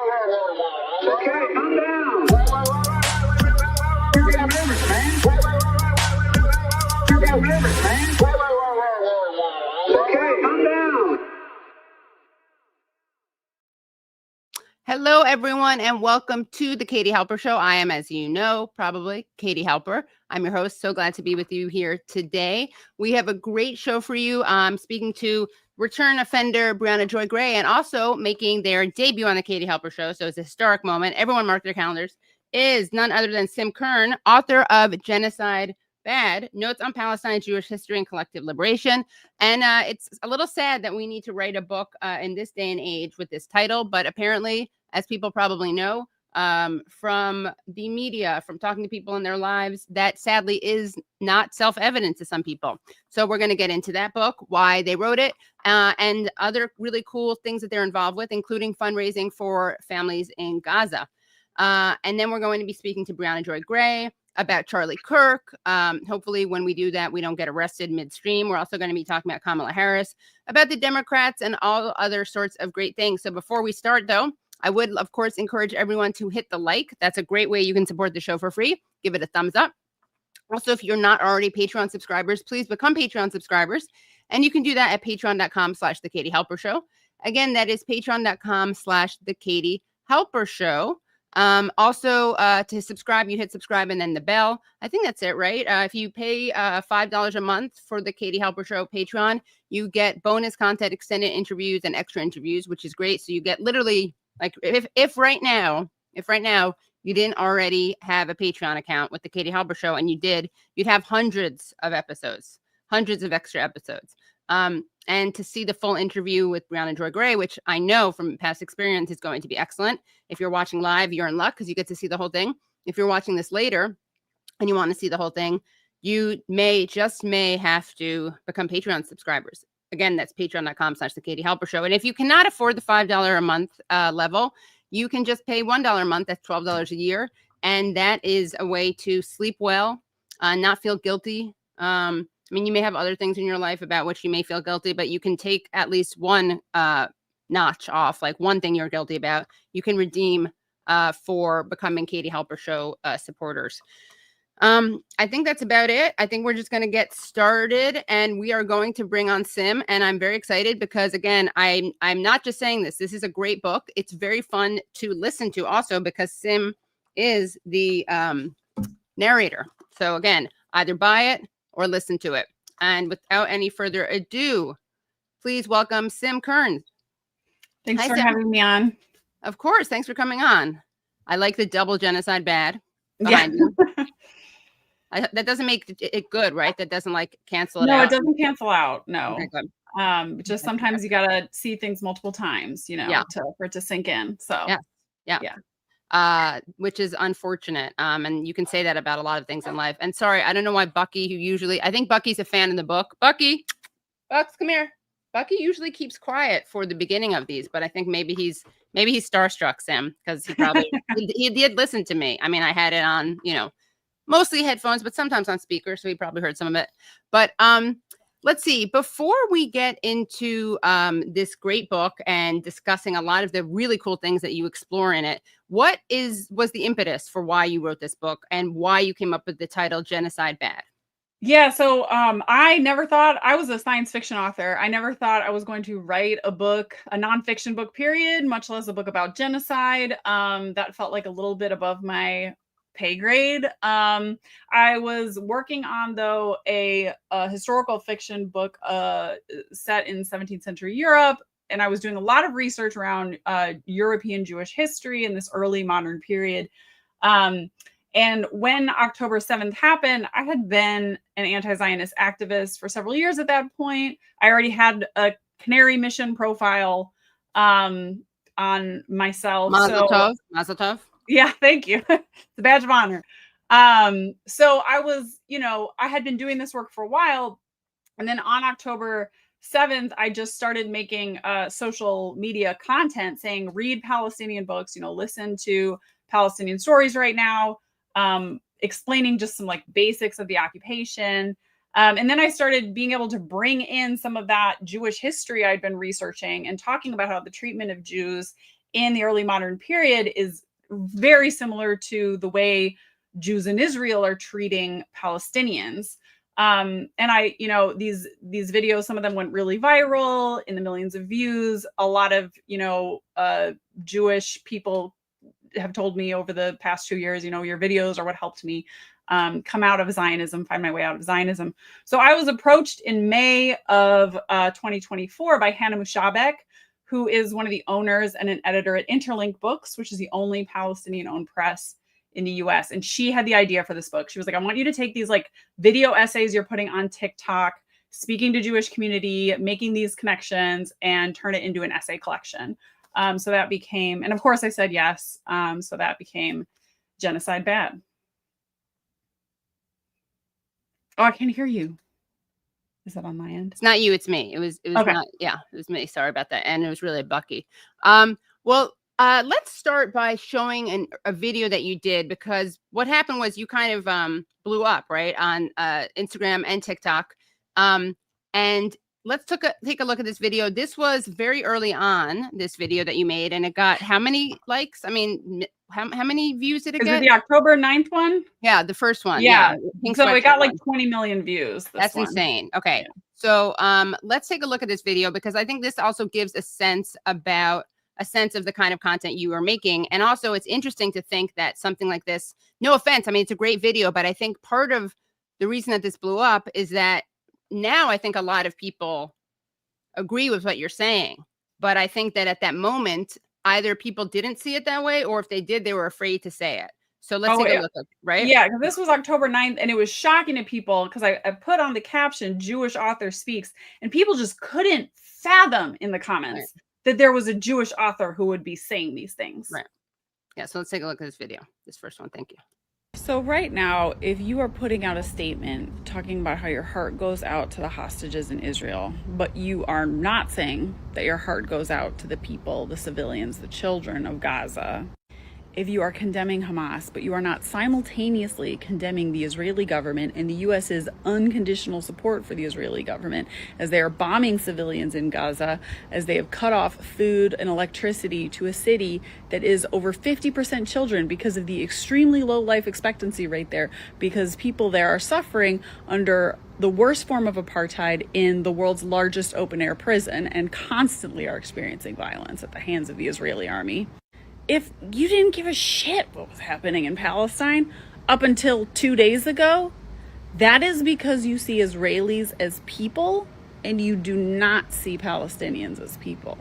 Okay, calm down. You got rivers, man. You got rivers, man. Okay, calm down. Hello, everyone, and welcome to the Katie Halper Show. I am, as you know, probably Katie Halper. I'm your host. So glad to be with you here today. We have a great show for you. I'm speaking to return offender Briahna Joy Gray, and also making their debut on the Katie Halper Show. So it's a historic moment. Everyone mark their calendars. Is none other than Sim Kern, author of Genocide Bad, Notes on Palestine, Jewish History, and Collective Liberation. And it's a little sad that we need to write a book in this day and age with this title, but apparently, as people probably know, from the media, from talking to people in their lives, that sadly is not self-evident to some people. So we're going to get into that book, why they wrote it, and other really cool things that they're involved with, including fundraising for families in Gaza. And then we're going to be speaking to Briahna Joy Gray about Charlie Kirk. Hopefully when we do that, we don't get arrested midstream. We're also going to be talking about Kamala Harris, about the Democrats, and all other sorts of great things. So before we start, though, I would, of course, encourage everyone to hit the like. That's a great way you can support the show for free. Give it a thumbs up. Also, if you're not already Patreon subscribers, please become Patreon subscribers. And you can do that at patreon.com/The Katie Halper Show. Again, that is patreon.com/The Katie Halper Show. Also, to subscribe, you hit subscribe and then the bell. I think that's it, right? If you pay $5 a month for the Katie Halper Show Patreon, you get bonus content, extended interviews, and extra interviews, which is great. So you get literally, like, if right now you didn't already have a Patreon account with the Katie Halper Show, and you did, you'd have hundreds of episodes, hundreds of extra episodes. And to see the full interview with Briahna Joy Gray, which I know from past experience is going to be excellent. If you're watching live, you're in luck because you get to see the whole thing. If you're watching this later and you want to see the whole thing, you may have to become Patreon subscribers. Again, that's patreon.com/The Katie Halper Show. And if you cannot afford the $5 a month level, you can just pay $1 a month. That's $12 a year. And that is a way to sleep well, not feel guilty. I mean, you may have other things in your life about which you may feel guilty, but you can take at least one notch off, like one thing you're guilty about. You can redeem for becoming Katie Halper Show supporters. I think that's about it. I think we're just going to get started, and we are going to bring on Sim, and I'm very excited because, again, I'm not just saying this. This is a great book. It's very fun to listen to also because Sim is the narrator. So, again, either buy it or listen to it. And without any further ado, please welcome Sim Kern. Thanks for having me on. Of course. Thanks for coming on. I like the double Genocide Bad behind you. That doesn't make it good, right? That doesn't like cancel it out. No, it doesn't cancel out. No. Okay, good. Just sometimes you got to see things multiple times, you know, for it to sink in. So yeah. Which is unfortunate. And you can say that about a lot of things in life. And sorry, I don't know why Bucky, I think Bucky's a fan in the book. Bucks, come here. Bucky usually keeps quiet for the beginning of these, but I think maybe he's starstruck, Sam, because he probably he did listen to me. I mean, I had it on, mostly headphones, but sometimes on speaker, so he probably heard some of it. But let's see, before we get into this great book and discussing a lot of the really cool things that you explore in it, what was the impetus for why you wrote this book and why you came up with the title Genocide Bad? Yeah, so I never thought I was a science fiction author. I never thought I was going to write a book, a nonfiction book, period, much less a book about genocide. That felt like a little bit above my pay grade. I was working on, though, a historical fiction book set in 17th century Europe, and I was doing a lot of research around European Jewish history in this early modern period. And when October 7th happened, I had been an anti-Zionist activist for several years at that point. I already had a Canary Mission profile on myself. Mazel tov. Yeah, thank you. It's a badge of honor. So I was, I had been doing this work for a while. And then on October 7th, I just started making social media content saying, read Palestinian books, listen to Palestinian stories right now, explaining just some like basics of the occupation. And then I started being able to bring in some of that Jewish history I'd been researching and talking about how the treatment of Jews in the early modern period is very similar to the way Jews in Israel are treating Palestinians. And I, these videos, some of them went really viral in the millions of views. A lot of, Jewish people have told me over the past 2 years, your videos are what helped me come out of Zionism, find my way out of Zionism. So I was approached in May of 2024 by Hannah Mushabek, who is one of the owners and an editor at Interlink Books, which is the only Palestinian-owned press in the US. And she had the idea for this book. She was like, I want you to take these like video essays you're putting on TikTok, speaking to Jewish community, making these connections, and turn it into an essay collection. So that became, and of course I said yes. So that became Genocide Bad. Oh, I can't hear you. Is that on my end? It's not you, it's me. It was okay. Not, yeah, it was me. Sorry about that. And it was really Bucky. Let's start by showing a video that you did, because what happened was you kind of blew up, right, on Instagram and TikTok. And let's take a look at this video. This was very early on, this video that you made, and it got how many likes? I mean, how many views did it get? Is it the October 9th one? Yeah, the first one. Yeah. So it got like 20 million views. That's insane. Okay. Yeah. So let's take a look at this video, because I think this also gives a sense of the kind of content you are making. And also it's interesting to think that something like this, no offense, I mean, it's a great video, but I think part of the reason that this blew up is that now I think a lot of people agree with what you're saying. But I think that at that moment, either people didn't see it that way, or if they did, they were afraid to say it. So let's take a look at, right? Yeah, because this was October 9th, and it was shocking to people because I put on the caption, Jewish author speaks, and people just couldn't fathom in the comments that there was a Jewish author who would be saying these things. Right. Yeah, so let's take a look at this video, this first one. Thank you. So right now, if you are putting out a statement talking about how your heart goes out to the hostages in Israel, but you are not saying that your heart goes out to the people, the civilians, the children of Gaza, if you are condemning Hamas, but you are not simultaneously condemning the Israeli government and the US's unconditional support for the Israeli government as they are bombing civilians in Gaza, as they have cut off food and electricity to a city that is over 50% children because of the extremely low life expectancy rate there, because people there are suffering under the worst form of apartheid in the world's largest open air prison and constantly are experiencing violence at the hands of the Israeli army. If you didn't give a shit what was happening in Palestine up until 2 days ago, that is because you see Israelis as people and you do not see Palestinians as people.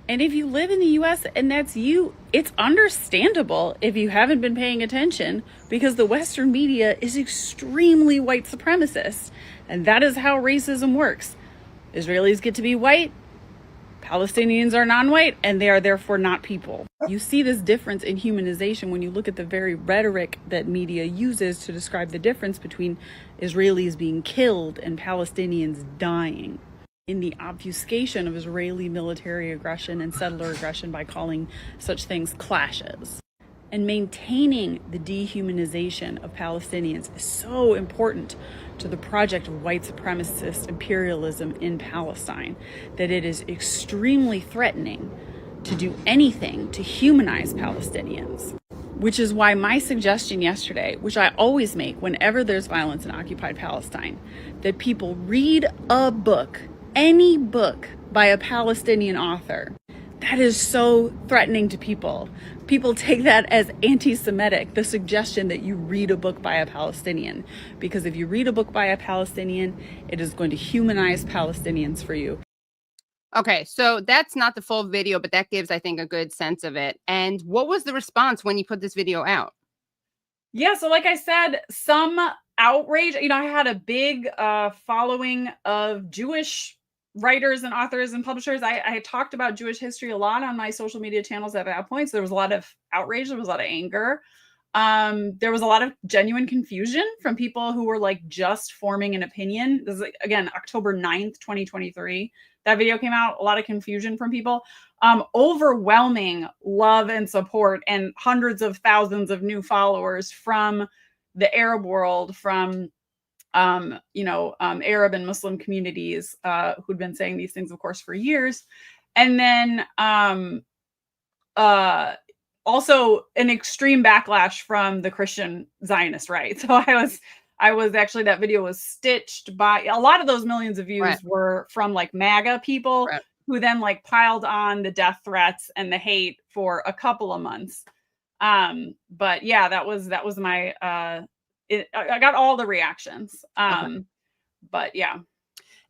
And if you live in the US and that's you, it's understandable if you haven't been paying attention, because the Western media is extremely white supremacist. And that is how racism works. Israelis get to be white, Palestinians are non-white, and they are therefore not people. You see this difference in humanization when you look at the very rhetoric that media uses to describe the difference between Israelis being killed and Palestinians dying, in the obfuscation of Israeli military aggression and settler aggression by calling such things clashes. And maintaining the dehumanization of Palestinians is so important to the project of white supremacist imperialism in Palestine that it is extremely threatening to do anything to humanize Palestinians. Which is why my suggestion yesterday, which I always make whenever there's violence in occupied Palestine, that people read a book, any book by a Palestinian author. That is so threatening to people. People take that as anti-Semitic, the suggestion that you read a book by a Palestinian. Because if you read a book by a Palestinian, it is going to humanize Palestinians for you. Okay, so that's not the full video, but that gives, I think, a good sense of it. And what was the response when you put this video out? Yeah, so like I said, some outrage. I had a big following of Jewish writers and authors and publishers. I talked about Jewish history a lot on my social media channels at that point. So there was a lot of outrage. There was a lot of anger. There was a lot of genuine confusion from people who were like just forming an opinion. This is, again, October 9th, 2023. That video came out. A lot of confusion from people. Overwhelming love and support and hundreds of thousands of new followers from the Arab world, from Arab and Muslim communities who'd been saying these things, of course, for years. And then also an extreme backlash from the Christian Zionist right. So I was actually, that video was stitched by a lot of those millions of views were from like MAGA people who then like piled on the death threats and the hate for a couple of months. But yeah, that was my, I got all the reactions. But yeah.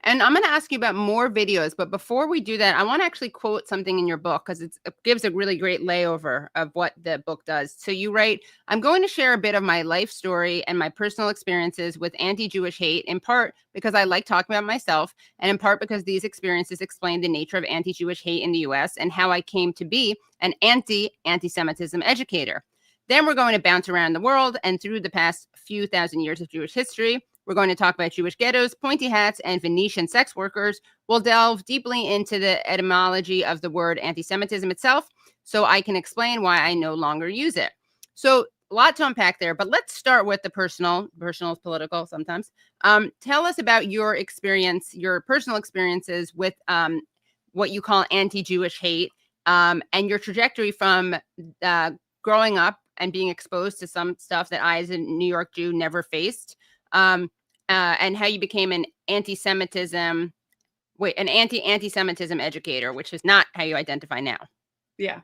And I'm going to ask you about more videos, but before we do that, I want to actually quote something in your book because it gives a really great layover of what the book does. So you write, I'm going to share a bit of my life story and my personal experiences with anti-Jewish hate, in part because I like talking about myself, and in part because these experiences explain the nature of anti-Jewish hate in the US and how I came to be an anti-Semitism educator. Then we're going to bounce around the world and through the past few thousand years of Jewish history. We're going to talk about Jewish ghettos, pointy hats, and Venetian sex workers. We'll delve deeply into the etymology of the word anti-Semitism itself, so I can explain why I no longer use it. So a lot to unpack there, but let's start with the personal. Personal is political sometimes. Tell us about your experience, your personal experiences with what you call anti-Jewish hate, and your trajectory from growing up and being exposed to some stuff that I, as a New York Jew, never faced. And how you became an anti-Semitism educator, which is not how you identify now. Yeah.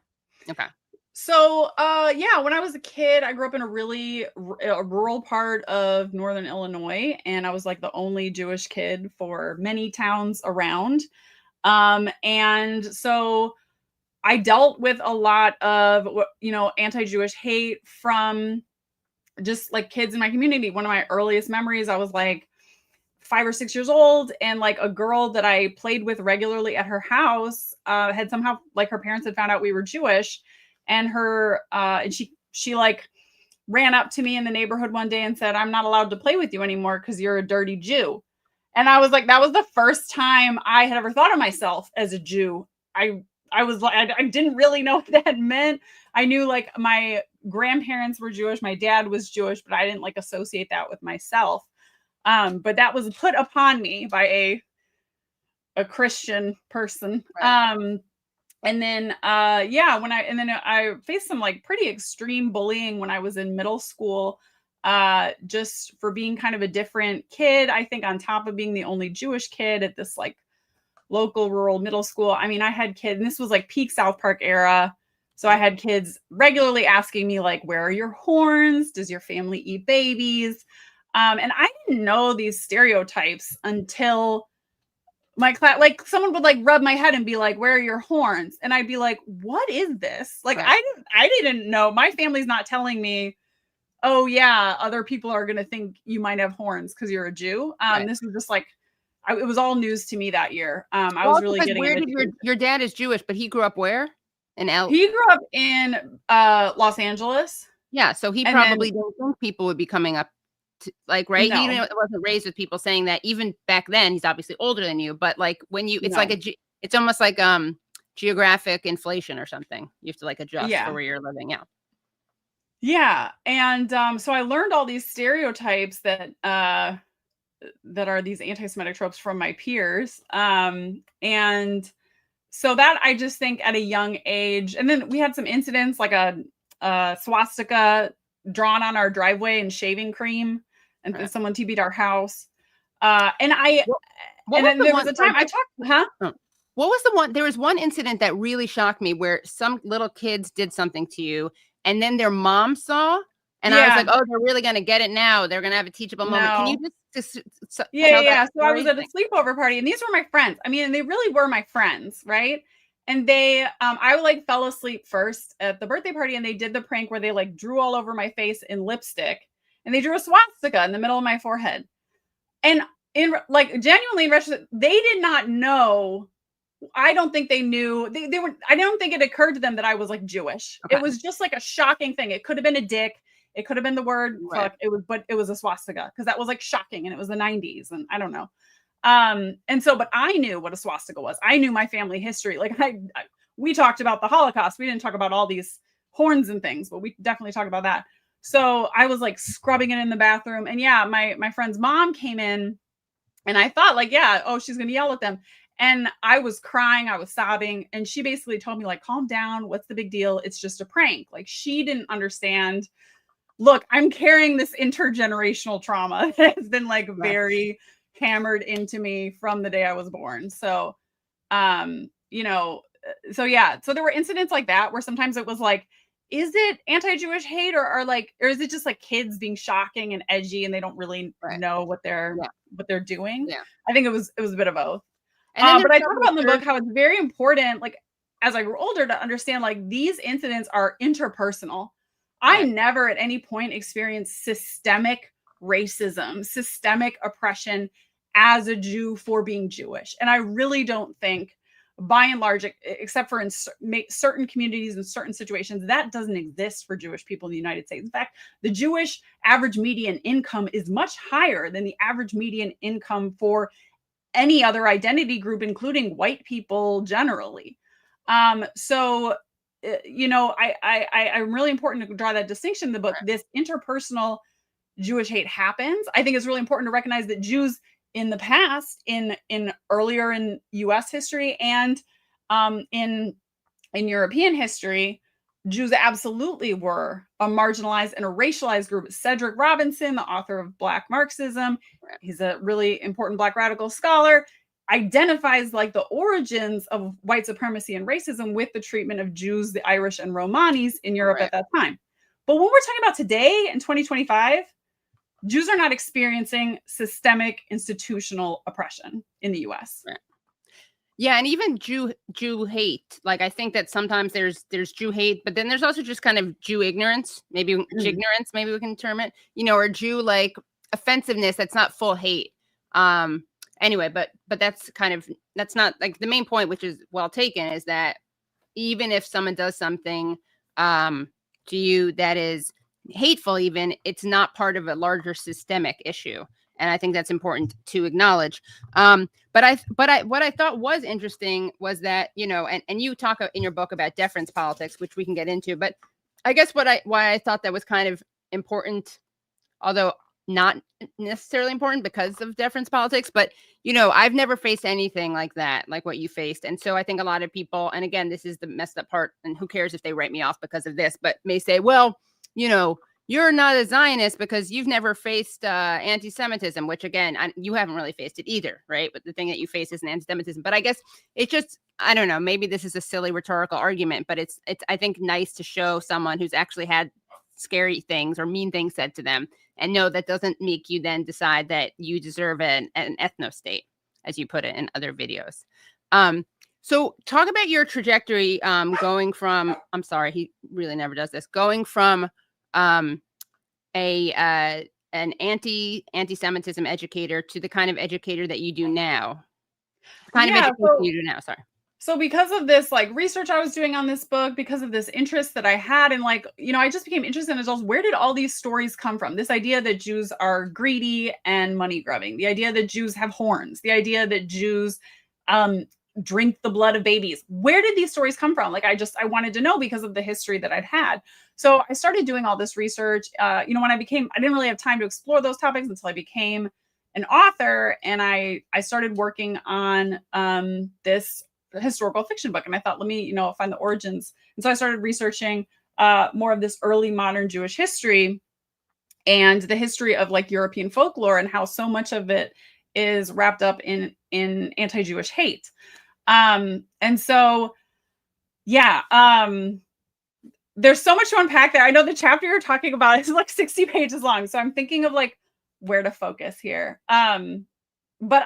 Okay. So, yeah, when I was a kid, I grew up in a really rural part of Northern Illinois, and I was like the only Jewish kid for many towns around. And so I dealt with a lot of, anti-Jewish hate from just like kids in my community. One of my earliest memories, I was like 5 or 6 years old, and like a girl that I played with regularly at her house had somehow, like, her parents had found out we were Jewish, and she like ran up to me in the neighborhood one day and said, "I'm not allowed to play with you anymore because you're a dirty Jew." And I was like, that was the first time I had ever thought of myself as a Jew. I was like, I didn't really know what that meant. I knew like my grandparents were Jewish, my dad was Jewish, but I didn't like associate that with myself. But that was put upon me by a Christian person. Right. And then I faced some like pretty extreme bullying when I was in middle school, just for being kind of a different kid. I think on top of being the only Jewish kid at this like local rural middle school. I mean, I had kids, and this was like peak South Park era. So I had kids regularly asking me like, "Where are your horns? Does your family eat babies?" And I didn't know these stereotypes until my class. Like, someone would like rub my head and be like, "Where are your horns?" And I'd be like, "What is this?" Like, right. I didn't know. My family's not telling me, "Oh yeah, other people are going to think you might have horns because you're a Jew." Right. This was just like, it was all news to me that year. I was really getting where did your dad is Jewish, but he grew up where? He grew up in Los Angeles. Yeah, so he probably didn't think people would be coming up to, like, right? No. He wasn't raised with people saying that. Even back then, he's obviously older than you, but like when you, it's like it's almost like geographic inflation or something. You have to like adjust for where you're living. Yeah. Yeah, and so I learned all these stereotypes that are these anti-Semitic tropes from my peers. And so that, I just think at a young age, and then we had some incidents like a swastika drawn on our driveway in shaving cream, and right. someone TB'd our house. And then there was a time I talked, What was the one? There was one incident that really shocked me where some little kids did something to you, and then their mom saw, and I was like, "Oh, they're really gonna get it now. They're gonna have a teachable moment." Can you just yeah. So I was at a sleepover party, and these were my friends. I mean, and they really were my friends, right? And they, I like fell asleep first at the birthday party, and they did the prank where they like drew all over my face in lipstick, and they drew a swastika in the middle of my forehead. And in like genuinely in retrospect, they did not know. I don't think they knew. They were. I don't think it occurred to them that I was like Jewish. Okay. It was just like a shocking thing. It could have been a dick. It could have been the word fuck. But it was a swastika because that was like shocking, and it was the 90s, and I don't know. And so, but I knew what a swastika was. I knew my family history. Like we talked about the Holocaust. We didn't talk about all these horns and things, but we definitely talked about that. So I was like scrubbing it in the bathroom, and my friend's mom came in, and I thought like, she's gonna yell at them. And I was crying, I was sobbing, and she basically told me, like, calm down, what's the big deal? It's just a prank. Like, she didn't understand. Look, I'm carrying this intergenerational trauma that has been like very hammered into me from the day I was born. So, you know, so yeah, so there were incidents like that where sometimes it was like, is it anti-Jewish hate or is it just like kids being shocking and edgy and they don't really know what they're doing? Yeah. I think it was a bit of both. And but I talk about in the book how it's very important, like as I grew older, to understand like these incidents are interpersonal. I never at any point experienced systemic racism, systemic oppression as a Jew for being Jewish. And I really don't think, by and large, except for in certain communities and certain situations, that doesn't exist for Jewish people in the United States. In fact, the Jewish average median income is much higher than the average median income for any other identity group, including white people generally. So, you know, I'm really important to draw that distinction in the book. This interpersonal Jewish hate happens. I think it's really important to recognize that Jews in the past, in earlier in U.S. history and in European history, Jews absolutely were a marginalized and a racialized group. Cedric Robinson, the author of Black Marxism, he's a really important Black radical scholar, identifies like the origins of white supremacy and racism with the treatment of Jews, the Irish, and Romanis in Europe at that time. But when we're talking about today in 2025, Jews are not experiencing systemic institutional oppression in the U.S. Yeah, and even Jew hate. Like, I think that sometimes there's Jew hate, but then there's also just kind of Jew ignorance, maybe ignorance, maybe we can term it, you know, or Jew like offensiveness that's not full hate. Anyway, but that's not like the main point, which is well taken, is that even if someone does something to you that is hateful, even, it's not part of a larger systemic issue. And I think that's important to acknowledge. But what I thought was interesting was that, you know, and you talk in your book about deference politics, which we can get into, but I guess why I thought that was kind of important, although not necessarily important because of deference politics, but, you know, I've never faced anything like that, like what you faced. And so I think a lot of people, and again, this is the messed up part, and who cares if they write me off because of this, but may say, well, you know, you're not a Zionist because you've never faced anti-Semitism, which again, you haven't really faced it either, right? But the thing that you face is an anti-Semitism. But I guess it's just, I don't know, maybe this is a silly rhetorical argument, but it's I think nice to show someone who's actually had scary things or mean things said to them, and no, that doesn't make you then decide that you deserve an ethnostate, as you put it in other videos. So talk about your trajectory going from, I'm sorry, he really never does this, going from an anti-Semitism educator to the kind of educator that you do now. You do now, sorry. So because of this like research I was doing on this book, because of this interest that I had, and like, you know, I just became interested in adults. Where did all these stories come from? This idea that Jews are greedy and money grubbing, the idea that Jews have horns, the idea that Jews drink the blood of babies. Where did these stories come from? Like, I wanted to know because of the history that I'd had. So I started doing all this research. You know, when I didn't really have time to explore those topics until I became an author, and I started working on this historical fiction book. And I thought, let me, you know, find the origins. And so I started researching more of this early modern Jewish history and the history of like European folklore and how so much of it is wrapped up in anti-Jewish hate. And so, yeah, there's so much to unpack there. I know the chapter you're talking about is like 60 pages long. So I'm thinking of like where to focus here. But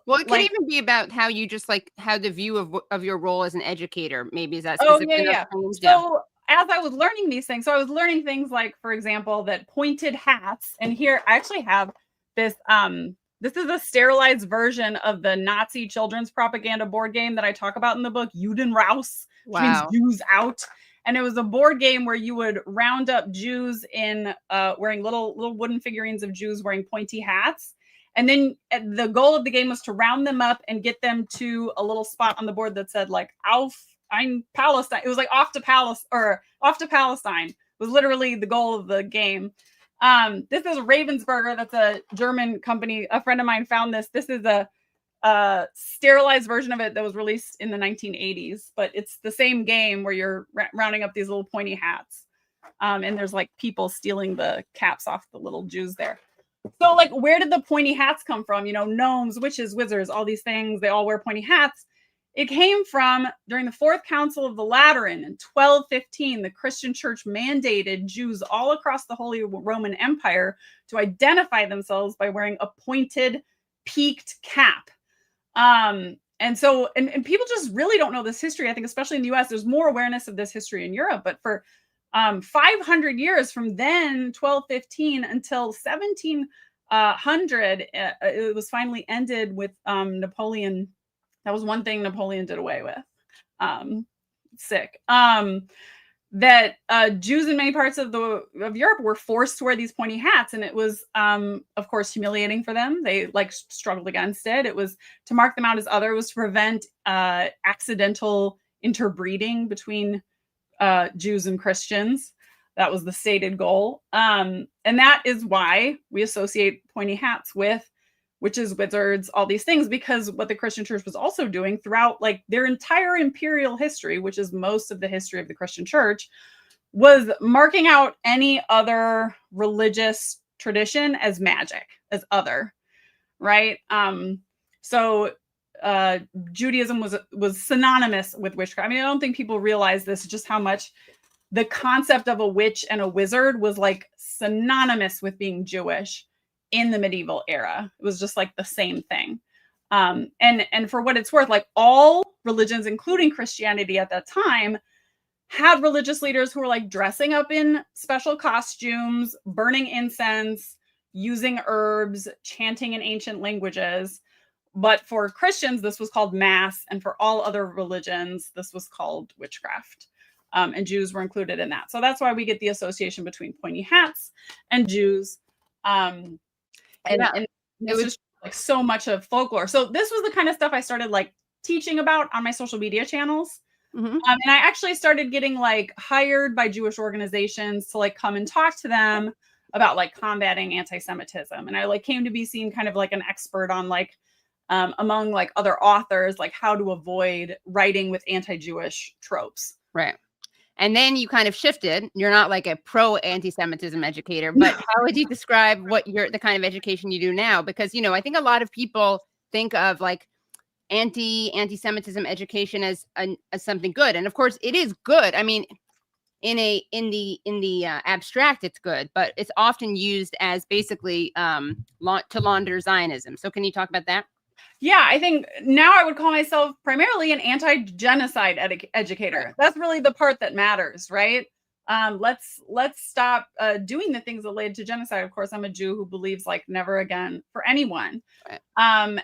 well, it could even be about how you just like how the view of your role as an educator, maybe is that specific? Oh, yeah. So as I was learning these things, so I was learning things like, for example, that pointed hats, and here I actually have this, this is a sterilized version of the Nazi children's propaganda board game that I talk about in the book, Judenraus, which means Jews out. And it was a board game where you would round up Jews in wearing little wooden figurines of Jews wearing pointy hats. And then the goal of the game was to round them up and get them to a little spot on the board that said like Auf ein Palestine. It was like off to Palestine was literally the goal of the game. This is Ravensburger. That's a German company. A friend of mine found this. This is a sterilized version of it that was released in the 1980s, but it's the same game where you're rounding up these little pointy hats. And there's like people stealing the caps off the little Jews there. So like, where did the pointy hats come from? You know, gnomes, witches, wizards, all these things, they all wear pointy hats. It came from during the Fourth Council of the Lateran in 1215. The Christian church mandated Jews all across the Holy Roman Empire to identify themselves by wearing a pointed, peaked cap. And so people just really don't know this history. I think, especially in the US, there's more awareness of this history in Europe, but for 500 years from then, 1215 until 1700, it was finally ended with Napoleon. That was one thing Napoleon did away with. Sick. That Jews in many parts of Europe were forced to wear these pointy hats, and it was, of course, humiliating for them. They like struggled against it. It was to mark them out as other. It was to prevent accidental interbreeding between Jews and Christians. That was the stated goal. And that is why we associate pointy hats with witches, wizards, all these things, because what the Christian church was also doing throughout like their entire imperial history, which is most of the history of the Christian church, was marking out any other religious tradition as magic, as other, right? So Judaism was synonymous with witchcraft. I mean, I don't think people realize this, just how much the concept of a witch and a wizard was like synonymous with being Jewish in the medieval era. It was just like the same thing. And for what it's worth, like all religions, including Christianity at that time, had religious leaders who were like dressing up in special costumes, burning incense, using herbs, chanting in ancient languages. But for Christians, this was called mass. And for all other religions, this was called witchcraft. And Jews were included in that. So that's why we get the association between pointy hats and Jews. And it was just like so much of folklore. So this was the kind of stuff I started like teaching about on my social media channels. Mm-hmm. And I actually started getting like hired by Jewish organizations to like come and talk to them about like combating anti-Semitism. And I like came to be seen kind of like an expert on like among like other authors, like how to avoid writing with anti-Jewish tropes. Right. And then you kind of shifted. You're not like a pro anti-Semitism educator, but how would you describe what the kind of education you do now? Because, you know, I think a lot of people think of like anti-Semitism education as something good. And of course it is good. I mean, in the abstract, it's good, but it's often used as basically to launder Zionism. So can you talk about that? Yeah, I think now I would call myself primarily an anti-genocide educator. That's really the part that matters, right? Let's stop doing the things that led to genocide. Of course, I'm a Jew who believes like never again for anyone. Right.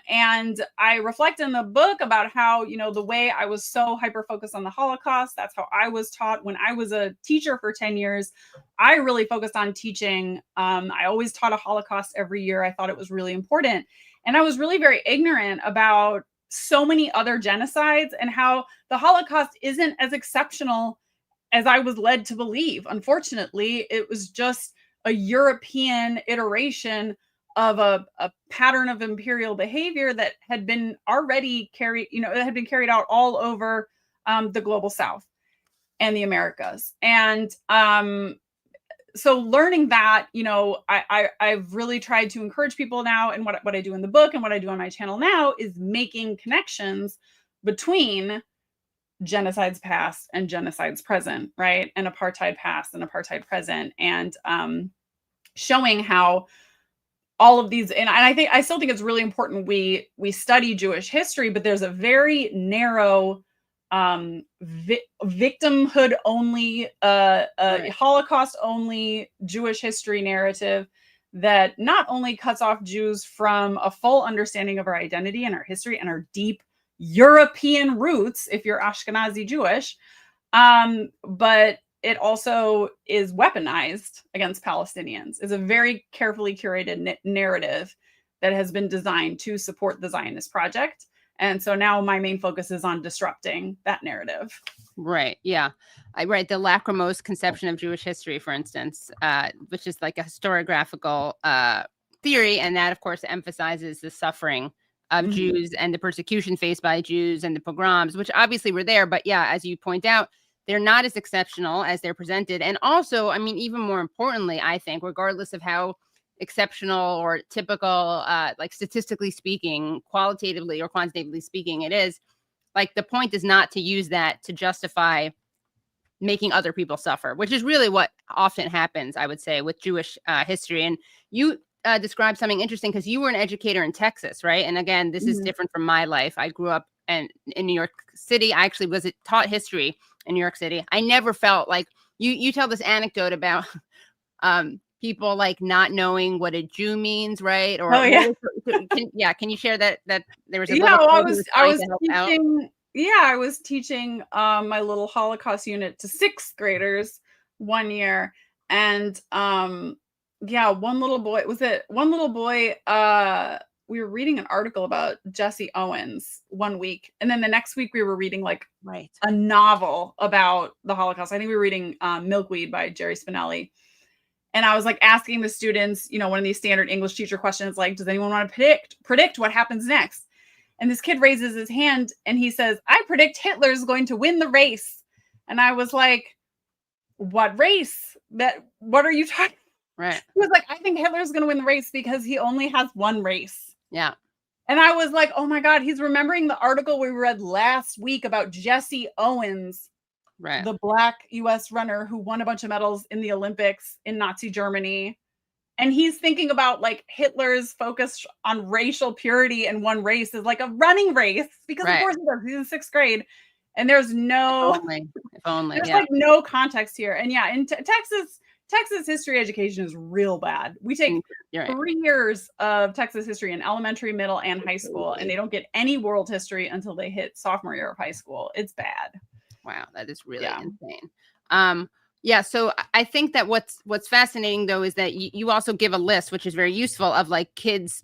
And I reflect in the book about how, you know, the way I was so hyper-focused on the Holocaust, that's how I was taught when I was a teacher for 10 years. I really focused on teaching. I always taught a Holocaust every year. I thought it was really important. And I was really very ignorant about so many other genocides and how the Holocaust isn't as exceptional as I was led to believe. Unfortunately, it was just a European iteration of a pattern of imperial behavior that had been already carried, you know, it had been carried out all over the global South and the Americas. And so learning that, you know, I've really tried to encourage people now, and what I do in the book and what I do on my channel now is making connections between genocides past and genocides present, right? And apartheid past and apartheid present, and showing how all of these, and I still think it's really important we study Jewish history, but there's a very narrow victimhood only, Right. Holocaust only Jewish history narrative that not only cuts off Jews from a full understanding of our identity and our history and our deep European roots, if you're Ashkenazi Jewish, but it also is weaponized against Palestinians. It's a very carefully curated narrative that has been designed to support the Zionist project. And so now my main focus is on disrupting that narrative. Right. Yeah. I write the lachrymose conception of Jewish history, for instance, which is like a historiographical theory. And that, of course, emphasizes the suffering of Jews and the persecution faced by Jews and the pogroms, which obviously were there. But yeah, as you point out, they're not as exceptional as they're presented. And also, I mean, even more importantly, I think, regardless of how exceptional or typical, like statistically speaking, qualitatively or quantitatively speaking, it is, like, the point is not to use that to justify making other people suffer, which is really what often happens, I would say, with Jewish history. And you described something interesting because you were an educator in Texas, right? And again, this is different from my life. I grew up in New York City. I actually taught history in New York City. I never felt like you tell this anecdote about people like not knowing what a Jew means, right? Or can you share that there was a I was teaching my little Holocaust unit to 6th graders one year, and one little boy we were reading an article about Jesse Owens one week, and then the next week we were reading like a novel about the Holocaust. I think we were reading Milkweed by Jerry Spinelli. And I was like asking the students, one of these standard English teacher questions, like, does anyone want to predict what happens next? And this kid raises his hand and he says, I predict Hitler's going to win the race. And I was like, what race? What are you talking about? Right. He was like, I think Hitler's going to win the race because he only has one race. Yeah. And I was like, oh my God, he's remembering the article we read last week about Jesse Owens, the Black U.S. runner who won a bunch of medals in the Olympics in Nazi Germany. And he's thinking about like Hitler's focus on racial purity and one race is like a running race because of course he's in 6th grade. And there's no, like no context here. And yeah, in Texas history education is real bad. We take 3 years of Texas history in elementary, middle, and high school, and they don't get any world history until they hit sophomore year of high school. It's bad. Wow, that is really insane. So I think that what's fascinating though is that you also give a list, which is very useful, of like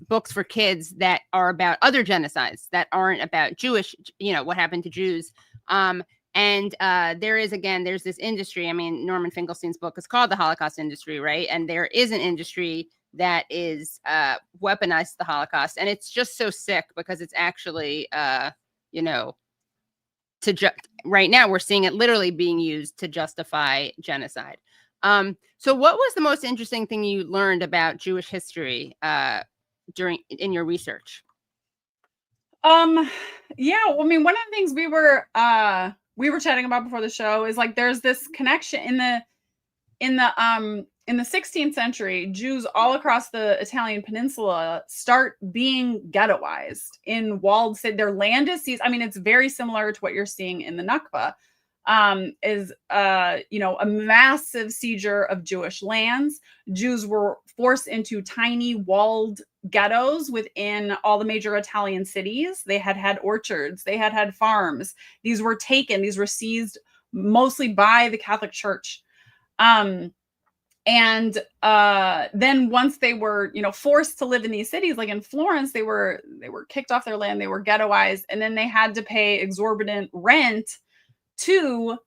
books for kids that are about other genocides that aren't about Jewish, what happened to Jews. And there's this industry. I mean, Norman Finkelstein's book is called The Holocaust Industry, right? And there is an industry that is weaponized the Holocaust, and it's just so sick because it's actually, right now we're seeing it literally being used to justify genocide. So what was the most interesting thing you learned about Jewish history in your research? One of the things we were chatting about before the show is like there's this connection in the 16th century. Jews all across the Italian peninsula start being ghettoized in walled cities. Their land is seized. I mean, it's very similar to what you're seeing in the Nakba. A massive seizure of Jewish lands. Jews were forced into tiny walled ghettos within all the major Italian cities. They had orchards. They had farms. These were seized mostly by the Catholic Church. Then once they were, forced to live in these cities, like in Florence, they were kicked off their land. They were ghettoized, and then they had to pay exorbitant rent to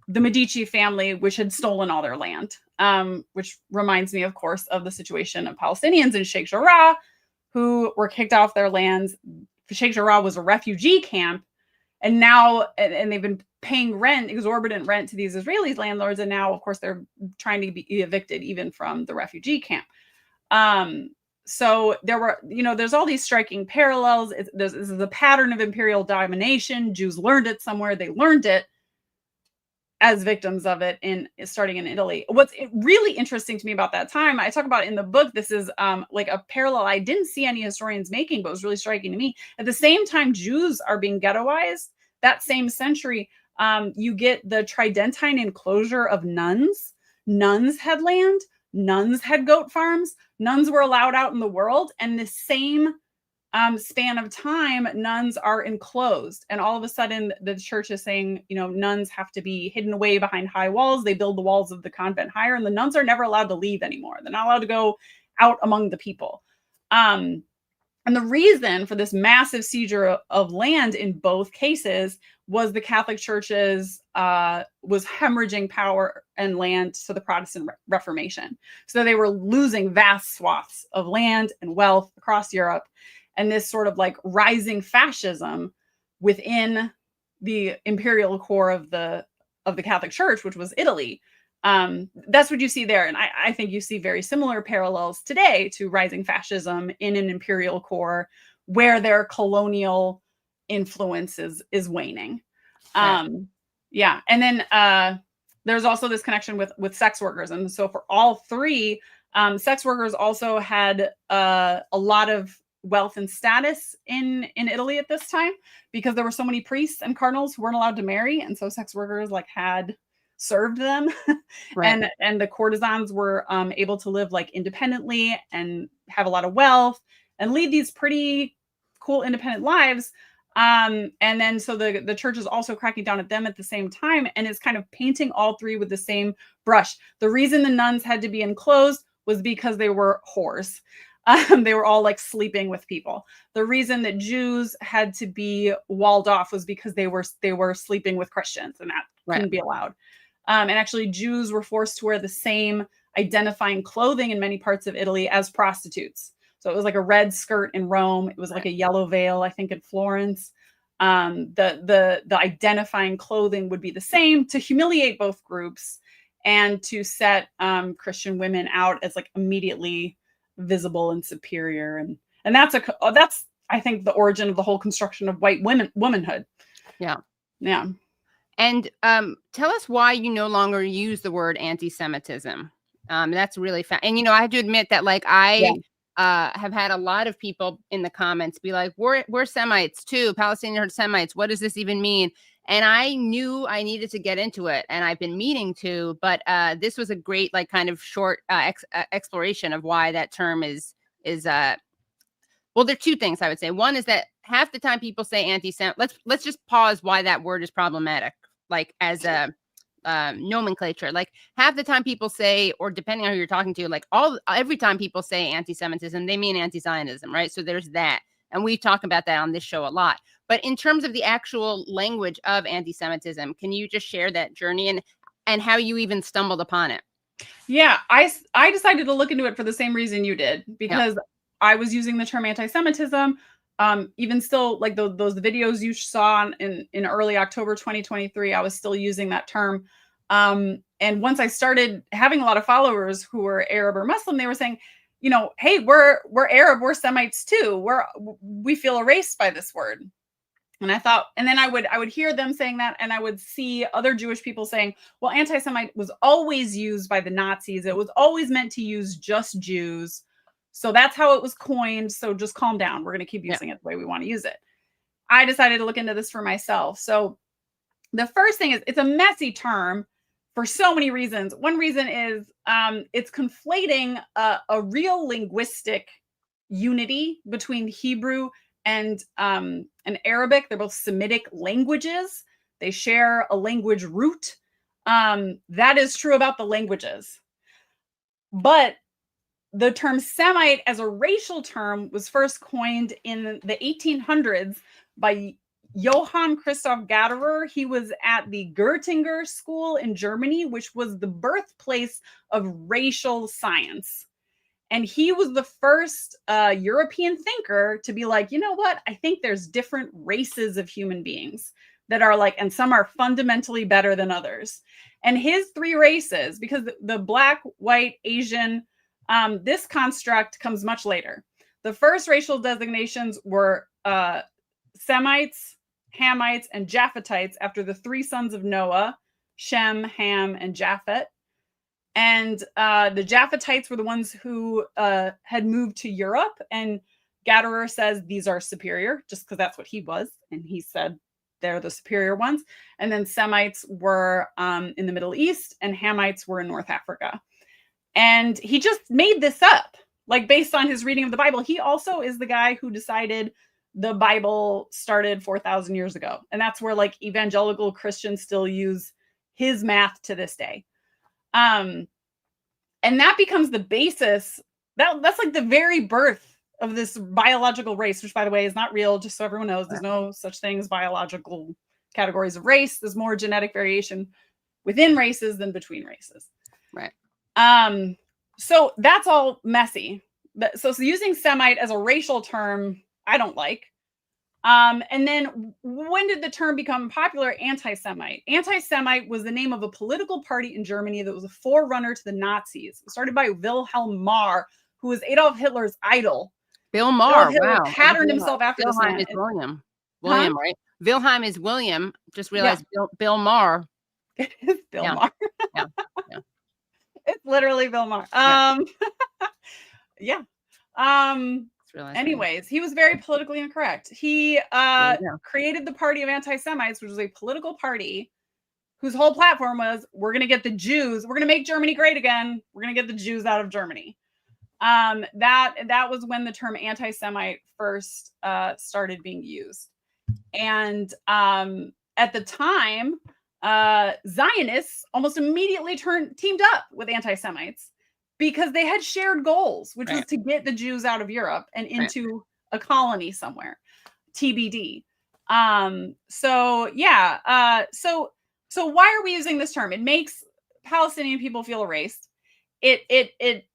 the Medici family, which had stolen all their land. Which reminds me, of course, of the situation of Palestinians in Sheikh Jarrah, who were kicked off their lands. Sheikh Jarrah was a refugee camp, and now, and they've been paying exorbitant rent to these Israeli landlords, and now, of course, they're trying to be evicted even from the refugee camp. So there's all these striking parallels. This is a pattern of imperial domination. Jews learned it somewhere. They learned it as victims of it starting in Italy. What's really interesting to me about that time, I talk about in the book, this is like a parallel I didn't see any historians making, but it was really striking to me. At the same time Jews are being ghettoized, that same century, you get the Tridentine enclosure of nuns. Nuns had land. Nuns had goat farms. Nuns were allowed out in the world. And the same span of time, nuns are enclosed. And all of a sudden, the church is saying, nuns have to be hidden away behind high walls. They build the walls of the convent higher, and the nuns are never allowed to leave anymore. They're not allowed to go out among the people. And the reason for this massive seizure of land in both cases was the Catholic Church's was hemorrhaging power and land to the Protestant Reformation. So they were losing vast swaths of land and wealth across Europe. and this sort of like rising fascism within the imperial core of the Catholic Church, which was Italy. That's what you see there. And I think you see very similar parallels today to rising fascism in an imperial core where their colonial influence is waning. Yeah. And then there's also this connection with sex workers. And so for all three, sex workers also had a lot of wealth and status in Italy at this time, because there were so many priests and cardinals who weren't allowed to marry. And so sex workers like had served them. Right. and the courtesans were able to live like independently and have a lot of wealth and lead these pretty cool independent lives. And then so the church is also cracking down at them at the same time, and is kind of painting all three with the same brush. The reason the nuns had to be enclosed was because they were whores. They were all like sleeping with people. The reason that Jews had to be walled off was because they were sleeping with Christians, and that couldn't be allowed. And actually, Jews were forced to wear the same identifying clothing in many parts of Italy as prostitutes. So it was like a red skirt in Rome. It was like a yellow veil, I think, in Florence. The identifying clothing would be the same to humiliate both groups and to set Christian women out as like immediately visible and superior. And that's I think the origin of the whole construction of white womanhood. Yeah. And tell us why you no longer use the word anti-Semitism. That's really and I have to admit that like I have had a lot of people in the comments be like, we're Semites too, Palestinian Semites. What does this even mean? And I knew I needed to get into it, and I've been meaning to, but this was a great like kind of short exploration of why that term is well, there are two things I would say. One is that half the time people say anti-Sem. Let's just pause why that word is problematic, like as a nomenclature. Like half the time people say, or depending on who you're talking to, like every time people say anti-Semitism, they mean anti-Zionism, right? So there's that. And we talk about that on this show a lot. But in terms of the actual language of anti-Semitism, can you just share that journey and how you even stumbled upon it? Yeah, I decided to look into it for the same reason you did, because I was using the term anti-Semitism. Even still, like those videos you saw in early October 2023, I was still using that term. And once I started having a lot of followers who were Arab or Muslim, they were saying, hey, we're Arab, we're Semites too. We feel erased by this word. And I thought, and then I would hear them saying that, and I would see other Jewish people saying, well, anti-Semite was always used by the Nazis. It was always meant to use just Jews. So that's how it was coined. So just calm down. We're going to keep using it the way we want to use it. I decided to look into this for myself. So the first thing is, it's a messy term for so many reasons. One reason is it's conflating a real linguistic unity between Hebrew and Arabic. They're both Semitic languages. They share a language root. That is true about the languages. But the term Semite as a racial term was first coined in the 1800s by Johann Christoph Gaderer. He was at the Göttinger School in Germany, which was the birthplace of racial science. And he was the first European thinker to be like, you know what? I think there's different races of human beings that are like, and some are fundamentally better than others. And his three races, because the Black, white, Asian, this construct comes much later. The first racial designations were Semites, Hamites, and Japhetites after the three sons of Noah, Shem, Ham, and Japhet. And the Japhetites were the ones who had moved to Europe. And Gaderer says these are superior, just because that's what he was. And he said they're the superior ones. And then Semites were in the Middle East, and Hamites were in North Africa. And he just made this up, like based on his reading of the Bible. He also is the guy who decided the Bible started 4,000 years ago. And that's where like evangelical Christians still use his math to this day. And that becomes the basis. That's like the very birth of this biological race, which by the way is not real, just so everyone knows. There's no such thing as biological categories of race. There's more genetic variation within races than between races. Right. So that's all messy. So using Semite as a racial term, I don't like. And then when did the term become popular? Anti-Semite. Anti-Semite was the name of a political party in Germany that was a forerunner to the Nazis. It was started by Wilhelm Marr, who was Adolf Hitler's idol. Bill Maher, Hitler wow. patterned himself after this Wilhelm man. is William. William, right? Wilhelm is William. Just realized Bill Maher. It's Bill Maher. Yeah. It's literally Bill Maher. Yeah. Anyways, he was very politically incorrect. He created the Party of Anti-Semites, which was a political party whose whole platform was, we're going to get the Jews, we're going to make Germany great again. We're going to get the Jews out of Germany. That was when the term anti-Semite first started being used. And at the time, Zionists almost immediately teamed up with anti-Semites because they had shared goals, which was to get the Jews out of Europe and into a colony somewhere, TBD. So why are we using this term? It makes Palestinian people feel erased. It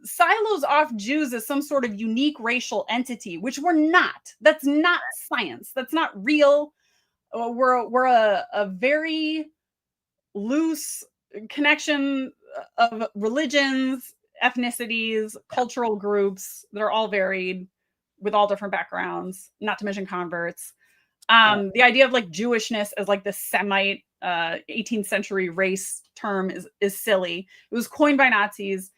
silos off Jews as some sort of unique racial entity, which we're not. That's not science. That's not real. We're a very loose connection of religions, ethnicities, cultural groups that are all varied with all different backgrounds, not to mention converts. The idea of like Jewishness as like the Semite 18th century race term is silly. It was coined by Nazis.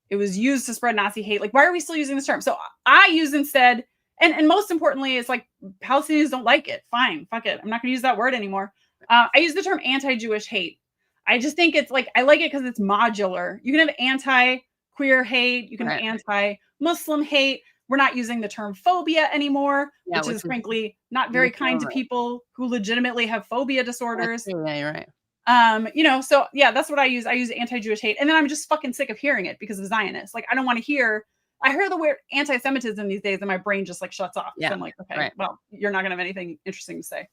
It was used to spread Nazi hate. Like, why are we still using this term? So I use instead, and most importantly, it's like Palestinians don't like it. Fine, fuck it. I'm not going to use that word anymore. I use the term anti-Jewish hate. I just think it's like, I like it because it's modular. You can have anti-queer hate. You can have anti-Muslim hate. We're not using the term phobia anymore, which is frankly not very kind to people who legitimately have phobia disorders. Yeah, you're right. So yeah, that's what I use. I use anti-Jewish hate. And then I'm just fucking sick of hearing it because of Zionists. Like, I don't want to hear, I hear the word anti-Semitism these days and my brain just like shuts off. Yeah. So I'm like, okay, well, you're not going to have anything interesting to say.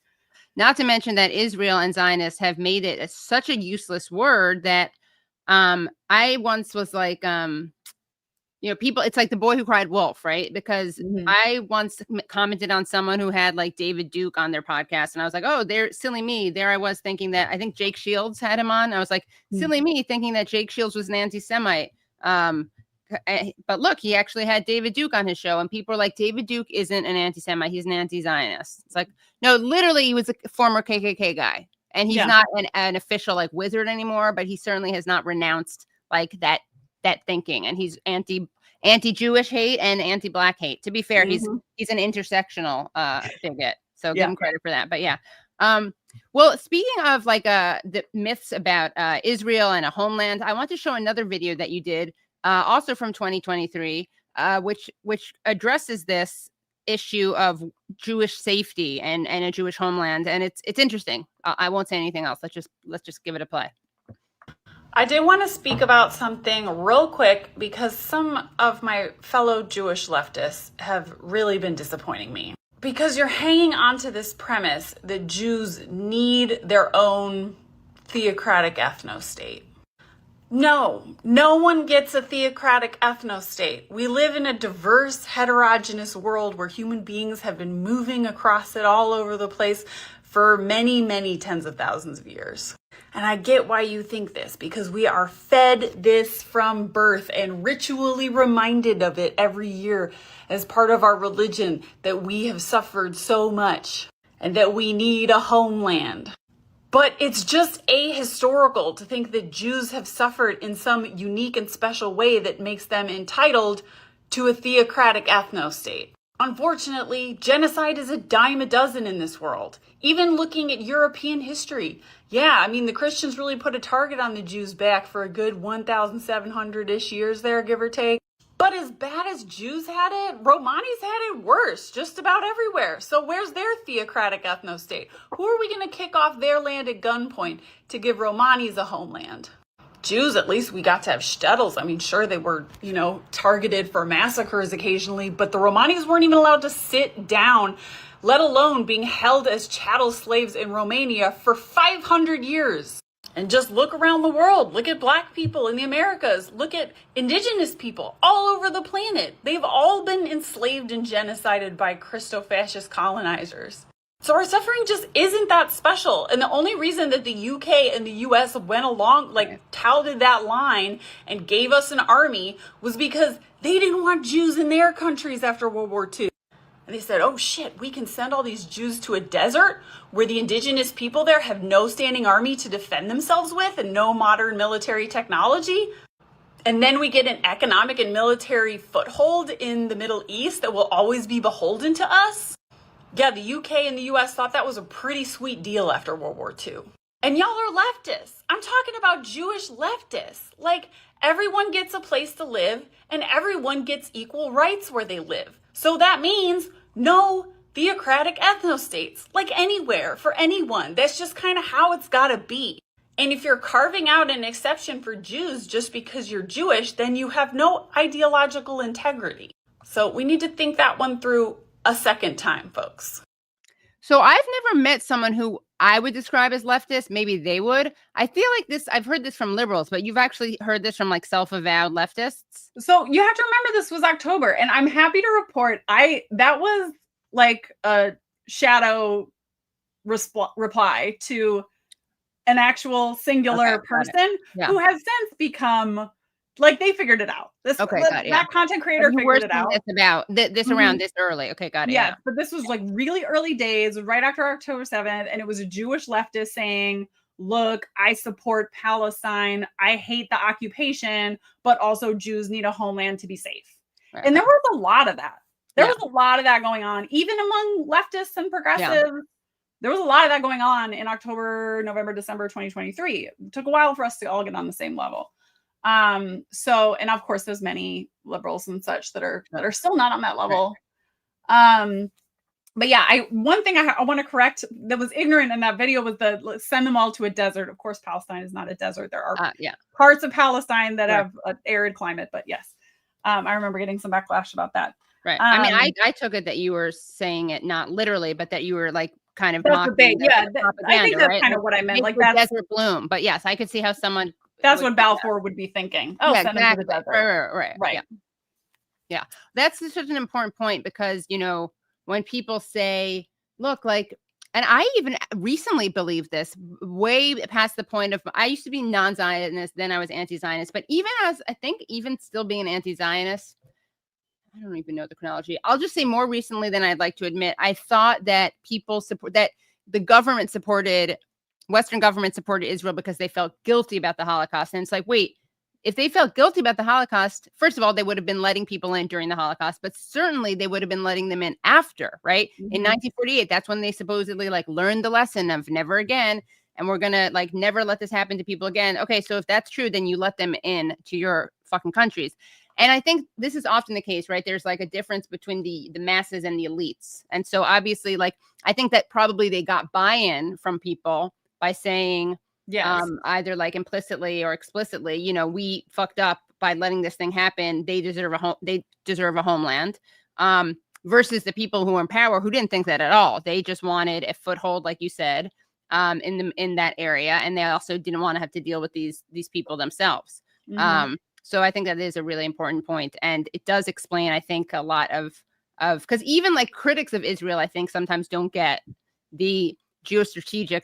Not to mention that Israel and Zionists have made it such a useless word that I once was like, people, it's like the boy who cried wolf, right? Because I once commented on someone who had like David Duke on their podcast. And I was like, oh, they're silly me. There I was thinking that I think Jake Shields had him on. I was like, silly me thinking that Jake Shields was an anti-Semite. But look, he actually had David Duke on his show, and people are like, David Duke isn't an anti-Semite. He's an anti-Zionist. It's like, no, literally, he was a former KKK guy, and he's not an official like wizard anymore, but he certainly has not renounced like that thinking, and he's anti-Jewish hate and anti-Black hate. To be fair, he's an intersectional bigot, so give him credit for that. But yeah. Well, speaking of like the myths about Israel and a homeland, I want to show another video that you did. Also from 2023, which addresses this issue of Jewish safety and a Jewish homeland, and it's interesting. I won't say anything else. Let's just give it a play. I did want to speak about something real quick because some of my fellow Jewish leftists have really been disappointing me. Because you're hanging on to this premise that Jews need their own theocratic ethnostate. No one gets a theocratic ethnostate. We live in a diverse, heterogeneous world where human beings have been moving across it all over the place for many, many tens of thousands of years. And I get why you think this, because we are fed this from birth and ritually reminded of it every year as part of our religion, that we have suffered so much and that we need a homeland. But it's just ahistorical to think that Jews have suffered in some unique and special way that makes them entitled to a theocratic ethnostate. Unfortunately, genocide is a dime a dozen in this world. Even looking at European history. Yeah, I mean, the Christians really put a target on the Jews' back for a good 1,700-ish years there, give or take. But as bad as Jews had it, Romani's had it worse, just about everywhere. So where's their theocratic ethnostate? Who are we going to kick off their land at gunpoint to give Romanis a homeland? Jews, at least we got to have shtetls. I mean, sure, they were, targeted for massacres occasionally, but the Romanis weren't even allowed to sit down, let alone being held as chattel slaves in Romania for 500 years. And just look around the world. Look at Black people in the Americas. Look at indigenous people all over the planet. They've all been enslaved and genocided by Christo-fascist colonizers. So our suffering just isn't that special. And the only reason that the UK and the US went along, touted that line and gave us an army was because they didn't want Jews in their countries after World War II. And they said, oh shit, we can send all these Jews to a desert where the indigenous people there have no standing army to defend themselves with and no modern military technology. And then we get an economic and military foothold in the Middle East that will always be beholden to us. Yeah, the UK and the US thought that was a pretty sweet deal after World War II. And y'all are leftists. I'm talking about Jewish leftists. Like, everyone gets a place to live and everyone gets equal rights where they live. So that means no theocratic ethnostates, like anywhere, for anyone. That's just kind of how it's got to be. And if you're carving out an exception for Jews just because you're Jewish, then you have no ideological integrity. So we need to think that one through a second time, folks. So I've never met someone who I would describe as leftist. Maybe they would. I feel like this, I've heard this from liberals, but you've actually heard this from like self-avowed leftists. So you have to remember this was October, and I'm happy to report that was like a shadow reply to an actual singular person who has since become like, they figured it out. That content creator figured it out. It's about this around this early. Okay, got it. Yeah, but this was like really early days, right after October 7th, and it was a Jewish leftist saying, look, I support Palestine. I hate the occupation, but also Jews need a homeland to be safe. Right. And there was a lot of that. There was a lot of that going on, even among leftists and progressives. Yeah. There was a lot of that going on in October, November, December 2023. It took a while for us to all get on the same level. So, and of course there's many liberals and such that are still not on that level. But yeah, one thing I want to correct that was ignorant in that video was send them all to a desert. Of course, Palestine is not a desert. There are parts of Palestine that have an arid climate, but yes, I remember getting some backlash about that. Right. I mean, I took it that you were saying it not literally, but that you were like kind of mocking I think that's kind of what I meant. Like that desert bloom. But yes, I could see how someone. That's what Balfour would be thinking. Oh, send them to the desert. Right. Yeah. That's such an important point because, you know, when people say, look, like, and I even recently believed this way past the point of, I used to be non-Zionist, then I was anti-Zionist, but even still being an anti-Zionist, I don't even know the chronology. I'll just say more recently than I'd like to admit, I thought that Western government supported Israel because they felt guilty about the Holocaust. And it's like, wait, if they felt guilty about the Holocaust, first of all, they would have been letting people in during the Holocaust, but certainly they would have been letting them in after, right? Mm-hmm. In 1948, that's when they supposedly like learned the lesson of never again. And we're going to like never let this happen to people again. Okay, so if that's true, then you let them in to your fucking countries. And I think this is often the case, right? There's like a difference between the masses and the elites. And so obviously, like, I think that probably they got buy-in from people by saying, either like implicitly or explicitly, you know, we fucked up by letting this thing happen. They deserve a homeland. Versus the people who are in power who didn't think that at all. They just wanted a foothold, like you said, in that area, and they also didn't want to have to deal with these people themselves. Mm-hmm. So I think that is a really important point, and it does explain, I think, a lot of because even like critics of Israel, I think sometimes don't get the geostrategic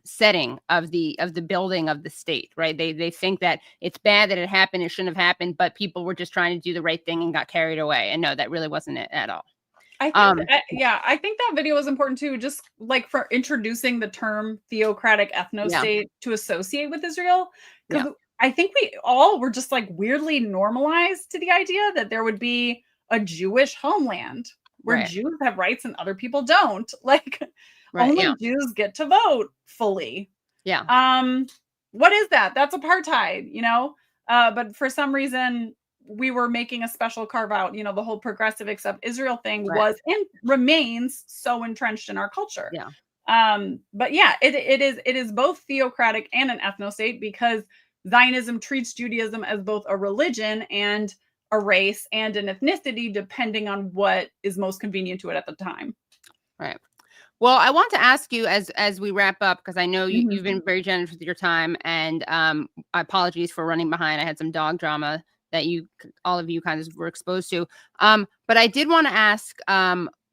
setting of the building of the state, right? They think that it's bad that it happened, it shouldn't have happened, but people were just trying to do the right thing and got carried away. And no, that really wasn't it at all. I think that video was important too, just like for introducing the term theocratic ethnostate to associate with Israel. Because I think we all were just like weirdly normalized to the idea that there would be a Jewish homeland where Jews have rights and other people don't. Like only Jews get to vote fully. Yeah. What is that? That's apartheid, you know? But for some reason we were making a special carve out, you know, the whole progressive except Israel thing was and remains so entrenched in our culture. Yeah. But yeah, it is both theocratic and an ethnostate because Zionism treats Judaism as both a religion and a race and an ethnicity, depending on what is most convenient to it at the time. Right. Well, I want to ask you as we wrap up, because I know Mhm. you've been very generous with your time, and apologies for running behind. I had some dog drama that all of you kind of were exposed to. But I did want to ask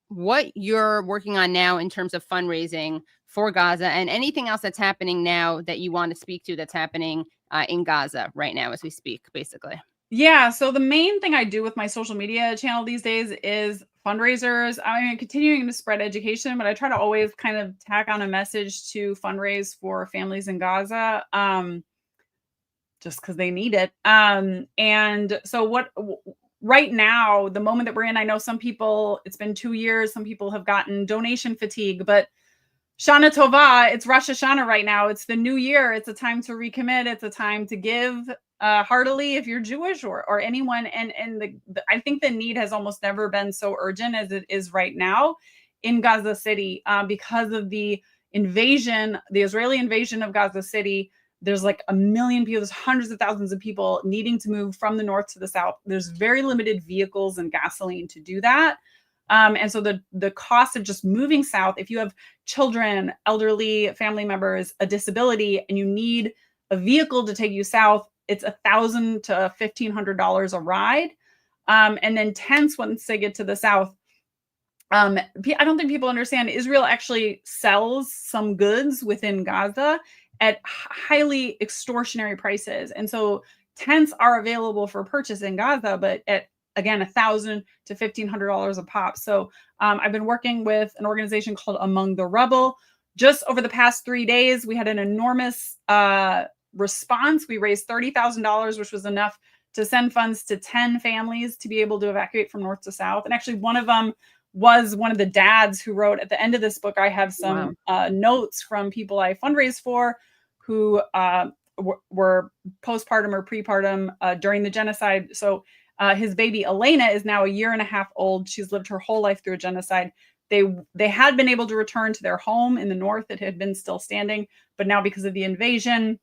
what you're working on now in terms of fundraising for Gaza, and anything else that's happening now that you want to speak to that's happening in Gaza right now as we speak, basically. Yeah, so the main thing I do with my social media channel these days is fundraisers. I'm continuing to spread education, but I try to always kind of tack on a message to fundraise for families in Gaza, just because they need it. And so right now, the moment that we're in, I know some people, it's been 2 years, some people have gotten donation fatigue, but Shana Tova, it's Rosh Hashanah right now. It's the new year. It's a time to recommit. It's a time to give heartily if you're Jewish or anyone. And I think the need has almost never been so urgent as it is right now in Gaza City because of the invasion, the Israeli invasion of Gaza City. There's like 1 million people, there's hundreds of thousands of people needing to move from the north to the south. There's very limited vehicles and gasoline to do that. And so the cost of just moving south, if you have children, elderly family members, a disability, and you need a vehicle to take you south, it's $1,000 to $1,500 a ride. And then tents once they get to the south. I don't think people understand Israel actually sells some goods within Gaza at highly extortionary prices. And so tents are available for purchase in Gaza, but at, again, $1,000 to $1,500 a pop. So I've been working with an organization called Among the Rebel. Just over the past 3 days, we had an enormous response. We raised $30,000, which was enough to send funds to 10 families to be able to evacuate from north to south. And actually, one of them was one of the dads who wrote at the end of this book. I have some notes from people I fundraised for who were postpartum or prepartum during the genocide. So his baby Elena is now 1.5 years old. She's lived her whole life through a genocide. They had been able to return to their home in the north that had been still standing, but now because of the invasion,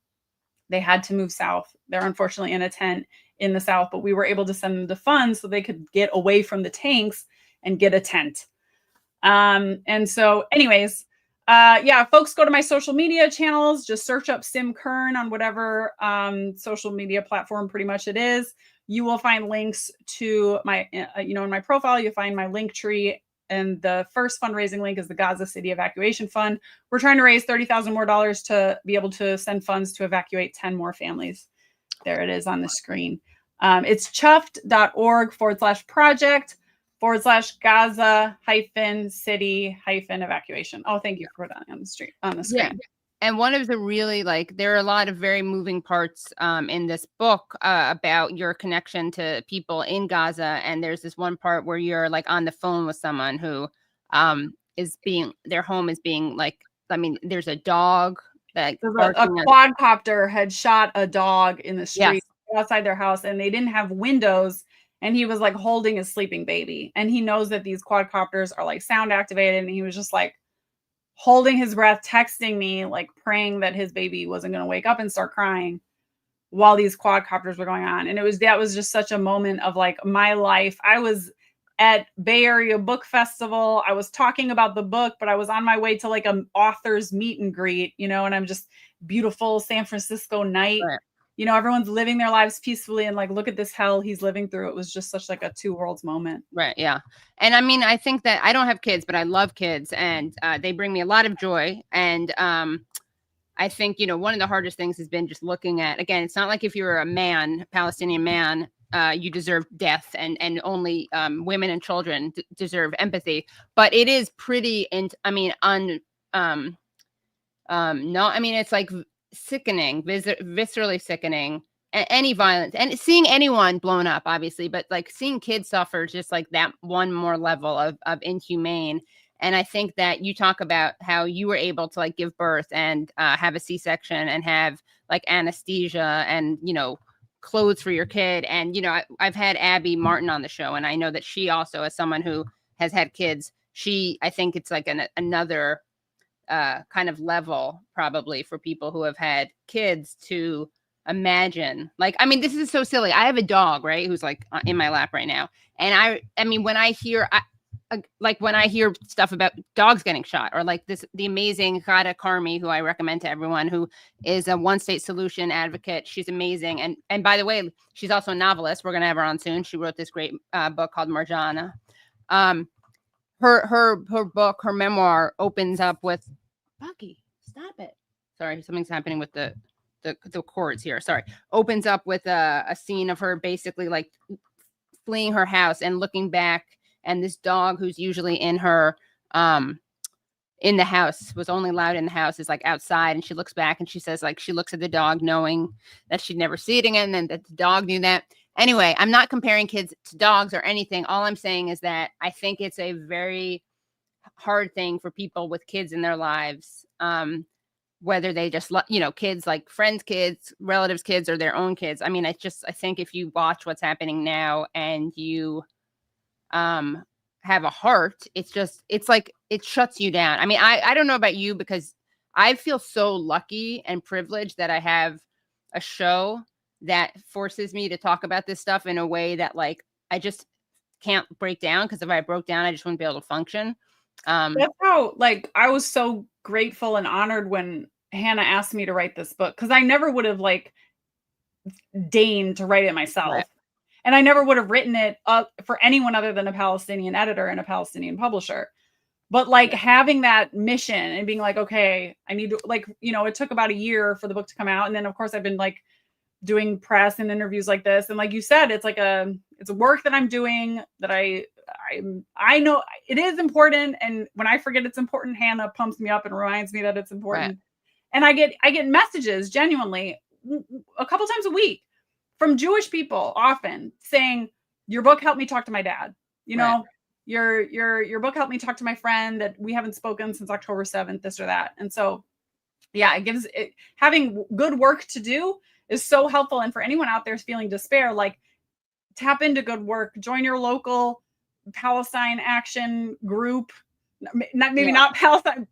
they had to move south. They're unfortunately in a tent in the south, but we were able to send them the funds so they could get away from the tanks and get a tent. And so anyways, yeah, folks, go to my social media channels, just search up Sim Kern on whatever social media platform pretty much it is. You will find links to my, in my profile, you'll find my link tree. And the first fundraising link is the Gaza City Evacuation Fund. We're trying to raise $30,000 more to be able to send funds to evacuate 10 more families. There it is on the screen. It's chuffed.org/project/Gaza-city-evacuation. Oh, thank you for putting that on the screen. Yeah. And one of the really, there are a lot of very moving parts in this book about your connection to people in Gaza. And there's this one part where you're on the phone with someone who their home is being there's a dog that a quadcopter had shot a dog in the street outside their house, and they didn't have windows. And he was holding his sleeping baby. And he knows that these quadcopters are sound activated. And he was just holding his breath, texting me, praying that his baby wasn't going to wake up and start crying while these quadcopters were going on. And that was just such a moment of my life. I was at Bay Area Book Festival. I was talking about the book, but I was on my way to an author's meet and greet, and I'm just beautiful San Francisco night. Right. Everyone's living their lives peacefully and look at this hell he's living through. It was just such a two worlds moment. Right. Yeah. And I mean, I think that I don't have kids, but I love kids, and they bring me a lot of joy. And I think, one of the hardest things has been just looking at, again, it's not like if you're a man, Palestinian man, you deserve death, and only women and children deserve empathy. But it is pretty, it's sickening, viscerally sickening, any violence, and seeing anyone blown up, obviously, but seeing kids suffer, just that one more level of inhumane. And I think that you talk about how you were able to give birth and have a C-section and have anesthesia and clothes for your kid. And I've had Abby Martin on the show, and I know that she also, as someone who has had kids, I think it's another kind of level probably for people who have had kids to imagine. This is so silly. I have a dog, right, who's in my lap right now, and I mean when I hear like when I hear stuff about dogs getting shot, or like the amazing Ghada Karmi, who I recommend to everyone, who is a one state solution advocate. She's amazing. And by the way, she's also a novelist. We're going to have her on soon. She wrote this great book called Marjana. Her book, her memoir, opens up with Bucky, stop it. Sorry, something's happening with the chords here. Sorry. Opens up with a scene of her basically like fleeing her house and looking back, and this dog who's usually in her in the house, was only allowed in the house, is like outside, and she looks back and she says, like, she looks at the dog knowing that she'd never see it again, and that the dog knew that. Anyway, I'm not comparing kids to dogs or anything. All I'm saying is that I think it's a very hard thing for people with kids in their lives, whether they just, kids, like friends' kids, relatives' kids, or their own kids. I mean, I think if you watch what's happening now and you have a heart, it's like it shuts you down. I mean, I don't know about you, because I feel so lucky and privileged that I have a show that forces me to talk about this stuff in a way that, like, I just can't break down, because if I broke down, I just wouldn't be able to function. That's how, like, I was so grateful and honored when Hannah asked me to write this book, because I never would have, like, deigned to write it myself. Right. And I never would have written it up for anyone other than a Palestinian editor and a Palestinian publisher. But like having that mission and being like, okay, I need to, like, it took about a year for the book to come out. And then of course I've been like doing press and interviews like this. And like you said, it's like it's a work that I'm doing that I know it is important. And when I forget it's important, Hannah pumps me up and reminds me that it's important. Right. And I get messages genuinely a couple times a week from Jewish people, often saying, your book helped me talk to my dad. Right. Your book helped me talk to my friend that we haven't spoken since October 7th, this or that. And so, yeah, having good work to do is so helpful. And for anyone out there feeling despair, like, tap into good work, join your local Palestine action group. Not Palestine.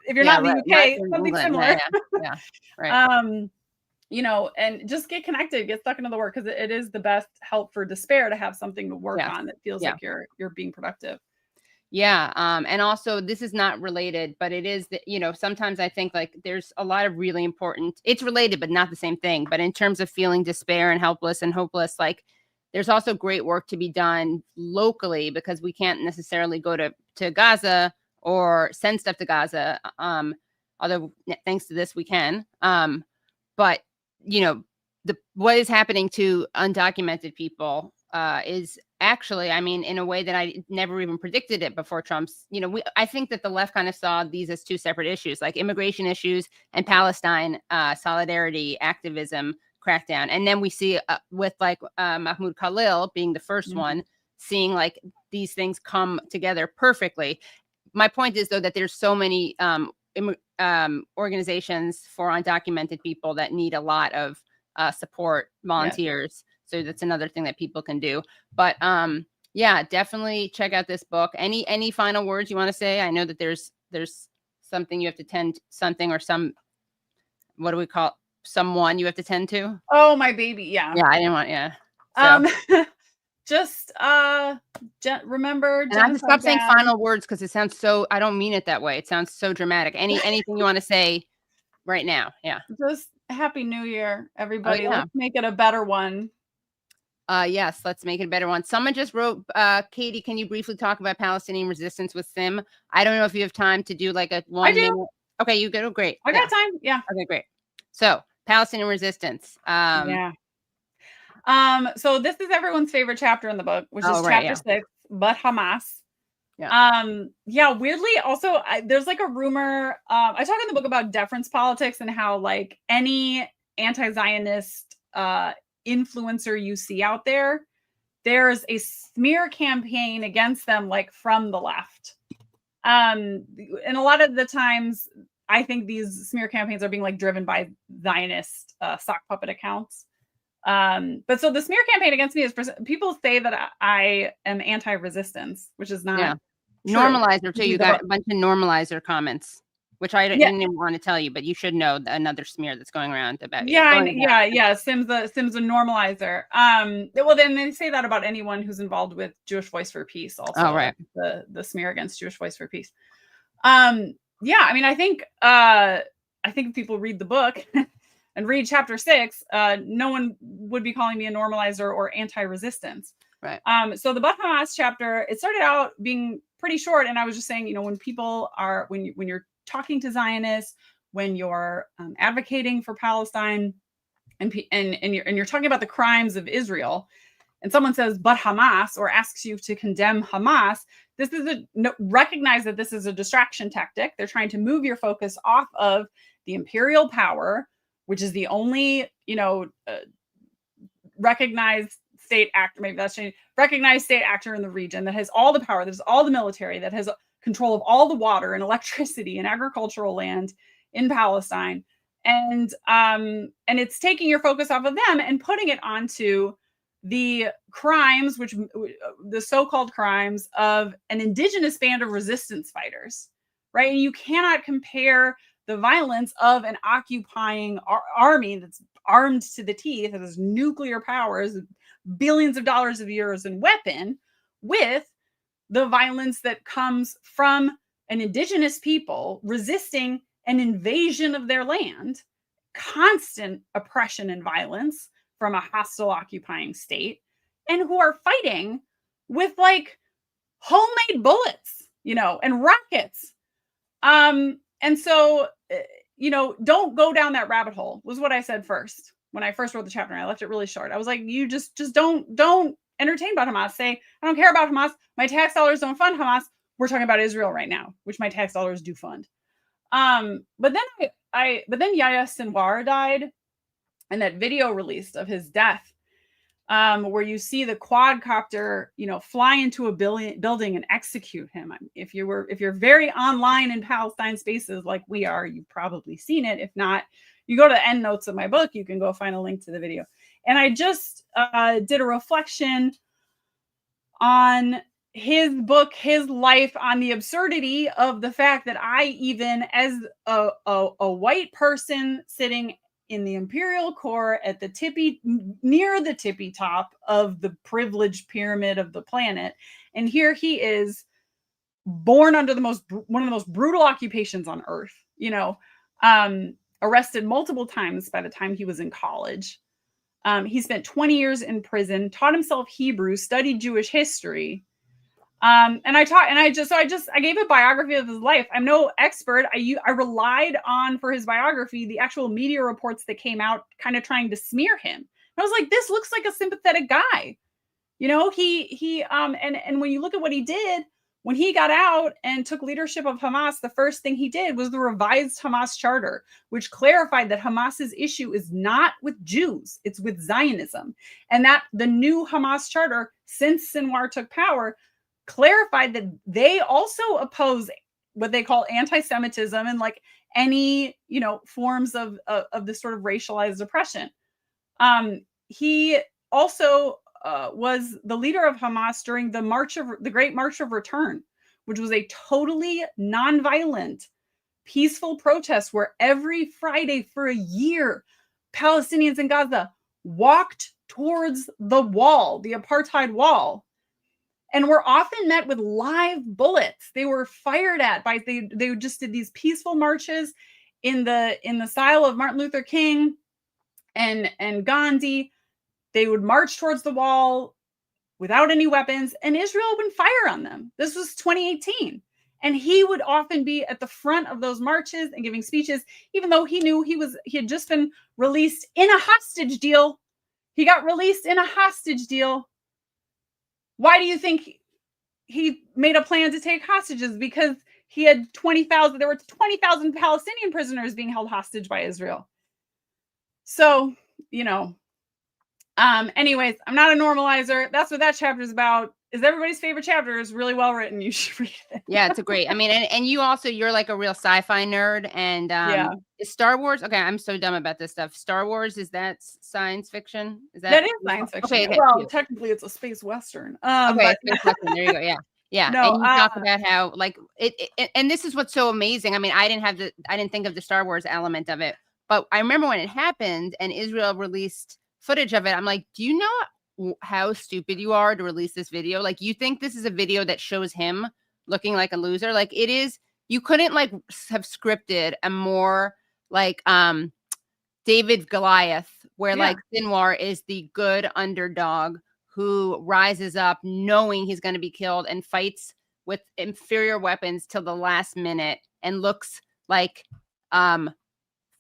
If you're not in the UK, something similar. Yeah. Right. And just get connected, get stuck into the work, because it is the best help for despair to have something to work on that feels like you're being productive. Yeah. And also, this is not related, but it is that, sometimes I think like there's a lot of really important, it's related, but not the same thing. But in terms of feeling despair and helpless and hopeless, like there's also great work to be done locally, because we can't necessarily go to Gaza or send stuff to Gaza. Although thanks to this, we can. But what is happening to undocumented people is actually, I mean, in a way that I never even predicted it before Trump's, I think that the left kind of saw these as two separate issues, like immigration issues and Palestine solidarity, activism, crackdown. And then we see with like Mahmoud Khalil being the first one, seeing like these things come together perfectly. My point is, though, that there's so many organizations for undocumented people that need a lot of support, volunteers. So that's another thing that people can do. But definitely check out this book. Any final words you want to say? I know that there's something you have to tend, something or some, what do we call it? Someone you have to tend to. Oh, my baby. Yeah. Yeah. I didn't want, So. Just remember, and I have to stop saying final words, because it sounds so, I don't mean it that way. It sounds so dramatic. Anything you want to say right now? Yeah. Just Happy New Year, everybody. Oh, yeah. Let's make it a better one. Yes, let's make it a better one. Someone just wrote, Katie, can you briefly talk about Palestinian resistance with Sim? I don't know if you have time to do like a 1 minute. Okay, you go. Great. I got time. Yeah. Okay, great. So Palestinian resistance. So this is everyone's favorite chapter in the book, which is chapter 6, but Hamas. Weirdly, also, there's like a rumor. I talk in the book about deference politics and how like any anti-Zionist influencer you see out there, there's a smear campaign against them, like from the left. And a lot of the times, I think these smear campaigns are being like driven by Zionist sock puppet accounts. But so the smear campaign against me is people say that I am anti-resistance, which is not true. Normalizer too. You got a bunch of normalizer comments. which I Yeah. didn't even want to tell you, but you should know another smear that's going around about you. Yeah. Sim's a normalizer. Well, then they say that about anyone who's involved with Jewish Voice for Peace. Also, Oh, right. The smear against Jewish Voice for Peace. Yeah, I mean, I think if people read the book and read chapter 6, no one would be calling me a normalizer or anti-resistance. Right. So the But Hamas chapter, it started out being pretty short, and I was just saying, when people are when you're talking to Zionists, when you're advocating for Palestine, and you're talking about the crimes of Israel, and someone says but Hamas, or asks you to condemn Hamas, this is recognize that this is a distraction tactic. They're trying to move your focus off of the imperial power, which is the only recognized state actor, maybe that's changed, recognized state actor in the region that has all the power, that has all the military, that has control of all the water and electricity and agricultural land in Palestine. And it's taking your focus off of them and putting it onto the crimes, which the so-called crimes of an indigenous band of resistance fighters, right? And you cannot compare the violence of an occupying army that's armed to the teeth, that has nuclear powers, billions of dollars of years in weapon, with the violence that comes from an indigenous people resisting an invasion of their land, constant oppression and violence from a hostile occupying state, and who are fighting with like homemade bullets, and rockets. And so, don't go down that rabbit hole, was what I said first. When I first wrote the chapter, and I left it really short. I was like, you just don't entertain about Hamas. Say, I don't care about Hamas. My tax dollars don't fund Hamas. We're talking about Israel right now, which my tax dollars do fund. But then Yahya Sinwar died, and that video released of his death, where you see the quadcopter, fly into a building and execute him. If you're very online in Palestine spaces like we are, you've probably seen it. If not, you go to the end notes of my book, you can go find a link to the video. And I just did a reflection on his book, his life, on the absurdity of the fact that I, even as a white person sitting in the imperial court at near the tippy top of the privileged pyramid of the planet, and here he is, born under one of the most brutal occupations on earth, arrested multiple times by the time he was in college. He spent 20 years in prison, taught himself Hebrew, studied Jewish history. And I gave a biography of his life. I'm no expert. I relied on, for his biography, the actual media reports that came out kind of trying to smear him. I was like, this looks like a sympathetic guy. And when you look at what he did, when he got out and took leadership of Hamas, the first thing he did was the revised Hamas charter, which clarified that Hamas's issue is not with Jews, it's with Zionism. And that the new Hamas charter, since Sinwar took power, clarified that they also oppose what they call anti-Semitism and like any, forms of this sort of racialized oppression. He also was the leader of Hamas during the Great March of Return, which was a totally nonviolent, peaceful protest where every Friday for a year, Palestinians in Gaza walked towards the wall, the apartheid wall, and were often met with live bullets. They were fired at by, they just did these peaceful marches in the style of Martin Luther King and Gandhi. They would march towards the wall without any weapons, and Israel opened fire on them. This was 2018. And he would often be at the front of those marches and giving speeches, even though he knew he had just been released in a hostage deal. He got released in a hostage deal. Why do you think he made a plan to take hostages? Because he had there were 20,000 Palestinian prisoners being held hostage by Israel. So, anyways, I'm not a normalizer. That's what that chapter is about. Is everybody's favorite chapter. Is really well written. You should read it. Yeah, it's a great. I mean, and you're like a real sci-fi nerd. And yeah. Is Star Wars? Okay, I'm so dumb about this stuff. Star Wars, is that science fiction? That is science fiction. Okay, well, technically it's a space western. Okay, space western. There you go. Yeah. Yeah, No, and you talk about how like it, and this is what's so amazing. I mean, I didn't think of the Star Wars element of it, but I remember when it happened and Israel released footage of it. I'm like, do you know how stupid you are to release this video? Like, you think this is a video that shows him looking like a loser? Like, it is. You couldn't like have scripted a more like David Goliath, where like Sinwar is the good underdog who rises up knowing he's going to be killed and fights with inferior weapons till the last minute and looks like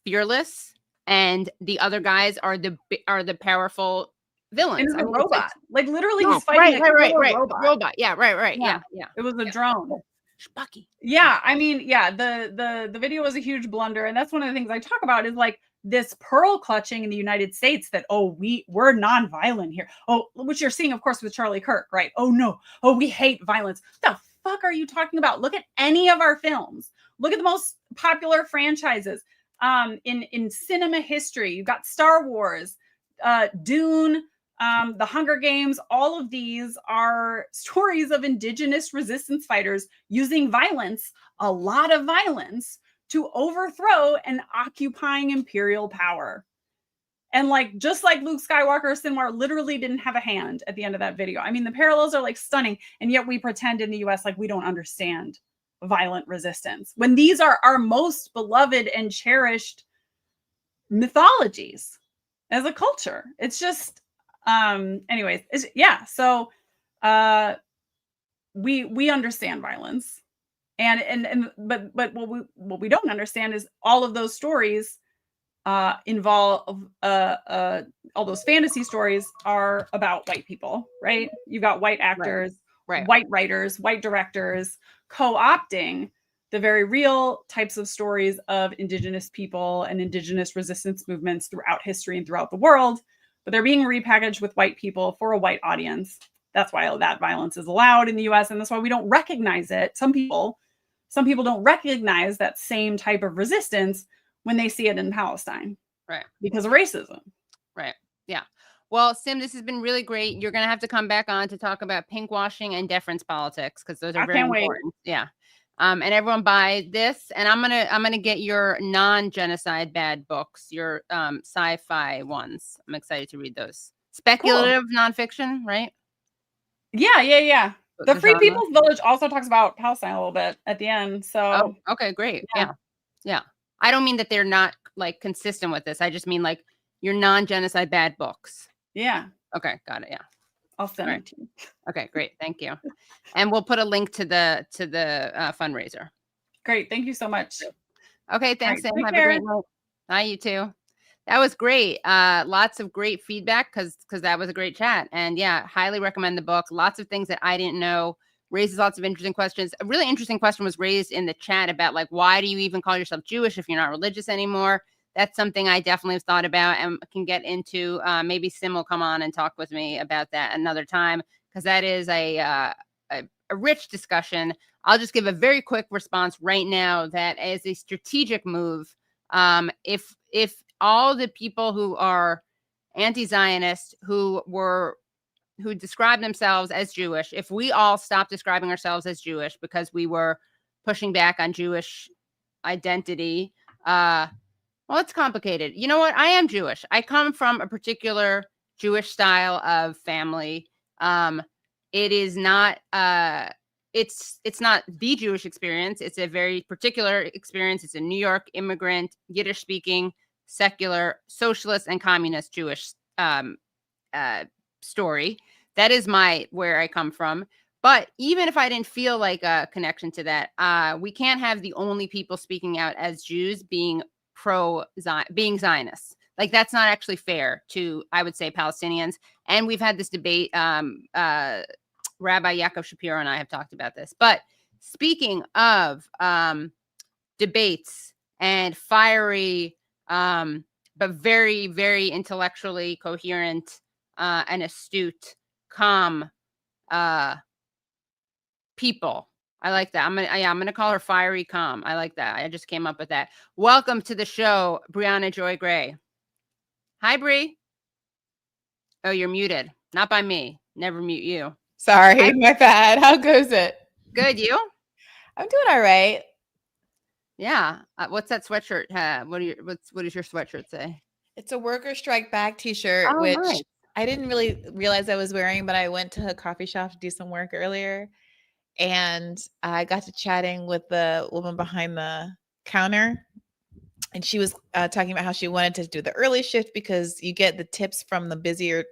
fearless, and the other guys are the powerful villains. And a I mean, robot. Like literally he's fighting right. robot. Yeah, right. Yeah. It was a drone. Spucky. Yeah, I mean, yeah, the video was a huge blunder, and that's one of the things I talk about is like this pearl clutching in the United States that, oh, we're nonviolent here. Oh, which you're seeing, of course, with Charlie Kirk, right? Oh no, oh, we hate violence. What the fuck are you talking about? Look at any of our films. Look at the most popular franchises in cinema history. You've got Star Wars, Dune, the Hunger Games. All of these are stories of indigenous resistance fighters using violence, a lot of violence, to overthrow an occupying imperial power. And like, just like Luke Skywalker, Sinwar literally didn't have a hand at the end of that video. I mean, the parallels are like stunning. And yet we pretend in the US like we don't understand violent resistance when these are our most beloved and cherished mythologies as a culture. It's just, anyways, so we understand violence. But what we don't understand is all of those stories involve all those fantasy stories are about white people, right? You've got white actors, right. white writers, white directors co-opting the very real types of stories of indigenous people and indigenous resistance movements throughout history and throughout the world, but they're being repackaged with white people for a white audience. That's why that violence is allowed in the US, and that's why we don't recognize it. Some people don't recognize that same type of resistance when they see it in Palestine. Right. Because of racism. Right. Yeah. Well, Sim, this has been really great. You're going to have to come back on to talk about pinkwashing and deference politics, because those are very important. Wait. Yeah. And everyone buy this, and I'm gonna get your non-genocide bad books, your sci-fi ones. I'm excited to read those. Speculative nonfiction, right? Yeah. The Free People's Village also talks about Palestine a little bit at the end. So okay, great. Yeah. I don't mean that they're not like consistent with this. I just mean like your non-genocide bad books. Yeah. Okay, got it. Yeah. I'll send it to you. Okay, great. Thank you. And we'll put a link to the fundraiser. Great. Thank you so much. Okay, thanks, Sam. Have a great night. Bye, you too. That was great. Lots of great feedback because that was a great chat. And yeah, highly recommend the book. Lots of things that I didn't know. Raises lots of interesting questions. A really interesting question was raised in the chat about like, why do you even call yourself Jewish if you're not religious anymore? That's something I definitely have thought about and can get into. Maybe Sim will come on and talk with me about that another time, because that is a rich discussion. I'll just give a very quick response right now that as a strategic move, if all the people who are anti-Zionist who describe themselves as Jewish, if we all stop describing ourselves as Jewish because we were pushing back on Jewish identity, well, it's complicated. You know what? I am Jewish. I come from a particular Jewish style of family. It is not, it's not the Jewish experience. It's a very particular experience. It's a New York immigrant, Yiddish speaking, secular, socialist, and communist Jewish story. That is where I come from. But even if I didn't feel like a connection to that, we can't have the only people speaking out as Jews being being Zionists. Like, that's not actually fair to, I would say, Palestinians. And we've had this debate. Rabbi Yaakov Shapiro and I have talked about this. But speaking of debates and fiery, but very, very intellectually coherent and astute, calm people. I like that. I'm gonna call her fiery calm. I like that. I just came up with that. Welcome to the show, Briahna Joy Gray. Hi, Bri. Oh, you're muted. Not by me. Never mute you. Sorry, my bad. How goes it? Good, you? I'm doing all right. Yeah. What's that sweatshirt? What does your sweatshirt say? It's a worker strike back t-shirt, Oh, which nice. I didn't really realize I was wearing, but I went to a coffee shop to do some work earlier, and I got to chatting with the woman behind the counter. And she was talking about how she wanted to do the early shift because you get more tips from the busier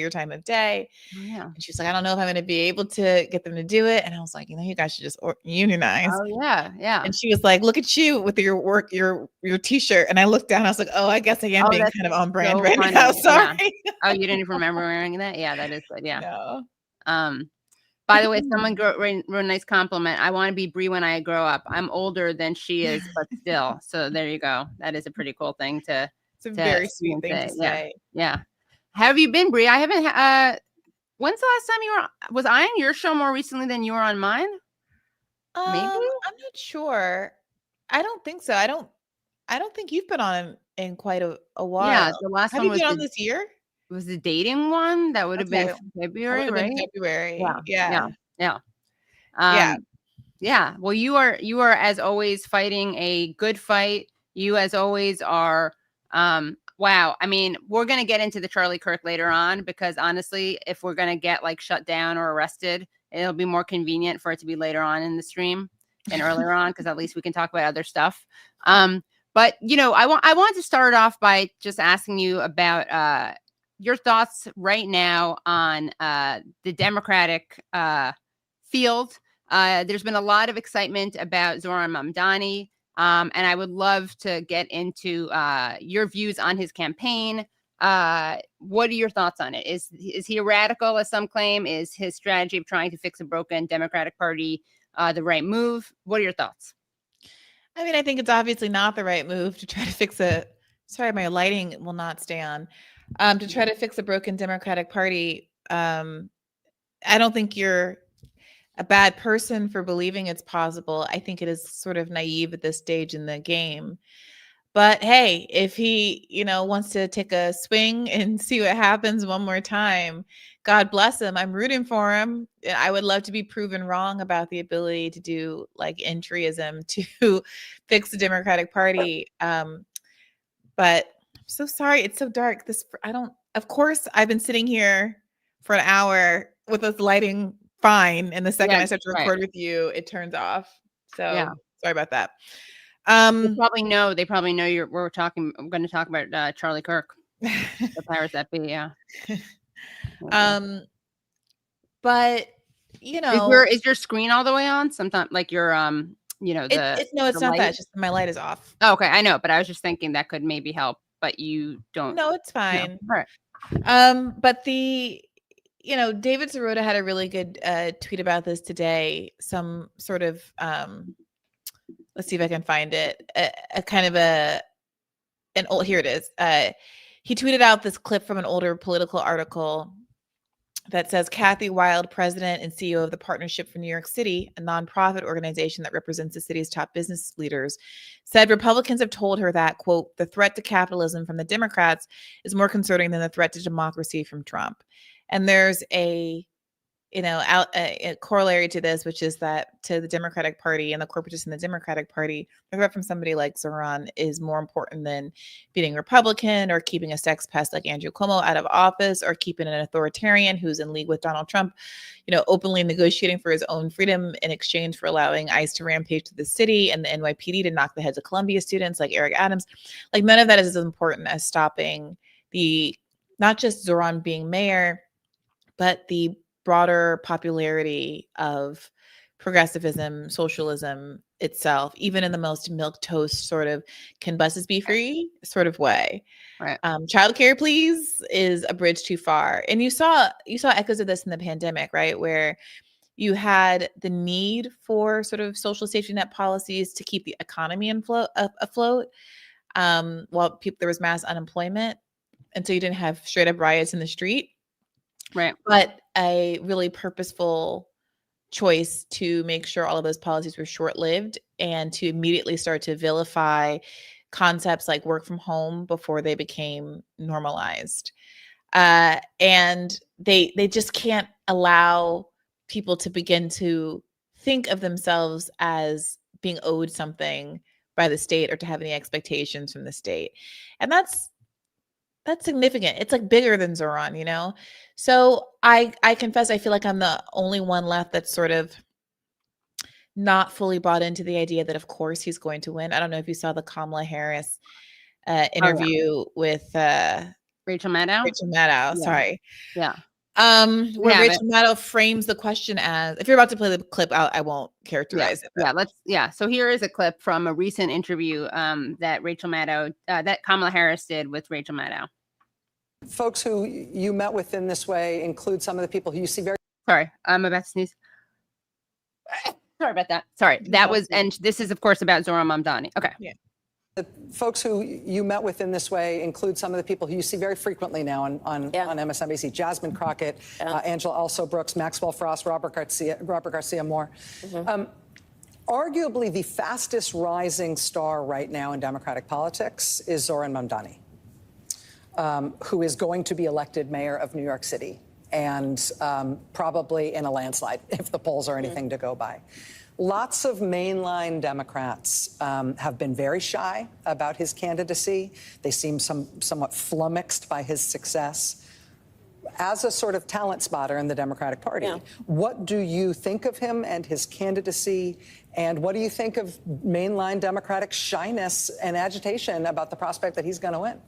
time of day. Oh, yeah. And she's like, I don't know if I'm going to be able to get them to do it. And I was like, you guys should just unionize. Oh, yeah. Yeah. And she was like, look at you with your work, your t-shirt. And I looked down, I was like, oh, I guess I am being kind of on brand right funny. now. Sorry. Yeah. Oh, you didn't even remember wearing that? Yeah, that is good. Yeah. No. By the way, someone wrote a nice compliment. I want to be Brie when I grow up. I'm older than she is, but still. So there you go. That is a pretty cool thing to. It's a very sweet thing to say. Yeah. How have you been, Brie? I haven't. When's the last time you were? Was I on your show more recently than you were on mine? Maybe. I'm not sure. I don't think so. I don't think you've been on in quite a while. Yeah, the last Have one you was been on this year? Was the dating one that would have been February, right? February. Yeah. Well, you are as always fighting a good fight. You as always are. Wow. I mean, we're gonna get into the Charlie Kirk later on because honestly, if we're gonna get like shut down or arrested, it'll be more convenient for it to be later on in the stream and earlier on because at least we can talk about other stuff. But I want to start off by just asking you about your thoughts right now on the Democratic field. There's been a lot of excitement about Zohran Mamdani, and I would love to get into your views on his campaign. What are your thoughts on it? Is he a radical, as some claim? Is his strategy of trying to fix a broken Democratic Party the right move? What are your thoughts? I mean, I think it's obviously not the right move to try to fix sorry, my lighting will not stay on. To try to fix a broken Democratic Party. I don't think you're a bad person for believing it's possible. I think it is sort of naive at this stage in the game. But hey, if he, wants to take a swing and see what happens one more time, God bless him. I'm rooting for him. I would love to be proven wrong about the ability to do like entryism to fix the Democratic Party. But so sorry, it's so dark. Of course, I've been sitting here for an hour with this lighting fine, and the second I start to record with you, it turns off. So sorry about that. They probably know we're going to talk about Charlie Kirk, the powers that be. Yeah. But is your screen all the way on? Sometimes like your no, it's not that. It's just my light is off. Oh, okay, I know, but I was just thinking that could maybe help. But you don't. No, it's fine. No. All right. But David Sirota had a really good tweet about this today. Some sort of let's see if I can find it. A kind of an old. Here it is. He tweeted out this clip from an older political article that says Kathy Wild, president and CEO of the Partnership for New York City, a nonprofit organization that represents the city's top business leaders, said Republicans have told her that, quote, the threat to capitalism from the Democrats is more concerning than the threat to democracy from Trump. And there's a corollary to this, which is that to the Democratic Party and the corporatists in the Democratic Party, the threat from somebody like Zohran is more important than beating Republican or keeping a sex pest like Andrew Cuomo out of office or keeping an authoritarian who's in league with Donald Trump, openly negotiating for his own freedom in exchange for allowing ICE to rampage to the city and the NYPD to knock the heads of Columbia students like Eric Adams. Like none of that is as important as stopping not just Zohran being mayor, but the broader popularity of progressivism, socialism itself, even in the most milquetoast sort of can buses be free sort of way. Right. Childcare, please, is a bridge too far. And you saw echoes of this in the pandemic, right? Where you had the need for sort of social safety net policies to keep the economy afloat while there was mass unemployment. And so you didn't have straight up riots in the street. Right. But a really purposeful choice to make sure all of those policies were short-lived and to immediately start to vilify concepts like work from home before they became normalized. And they just can't allow people to begin to think of themselves as being owed something by the state or to have any expectations from the state. And that's significant. It's like bigger than Zohran, you know? So I confess, I feel like I'm the only one left that's sort of not fully bought into the idea that of course he's going to win. I don't know if you saw the Kamala Harris interview with Rachel Maddow. Yeah. Sorry. Yeah. Where Rachel Maddow frames the question as, if you're about to play the clip, I won't characterize it. Yeah. So here is a clip from a recent interview that that Kamala Harris did with Rachel Maddow. Folks who you met with in this way include some of the people who you see very. Sorry, I'm about to sneeze. Sorry about that. Sorry, that was, and this is of course about Zohran Mamdani. Okay. Yeah. The folks who you met with in this way include some of the people who you see very frequently now on MSNBC: Jasmine Crockett, Angela Also Brooks, Maxwell Frost, Robert Garcia Moore. Arguably the fastest rising star right now in Democratic politics is Zohran Mamdani, who is going to be elected mayor of New York City, and probably in a landslide if the polls are anything to go by. Lots of mainline Democrats have been very shy about his candidacy. They seem somewhat flummoxed by his success as a sort of talent spotter in the Democratic Party. Yeah. What do you think of him and his candidacy? And what do you think of mainline Democratic shyness and agitation about the prospect that he's going to win?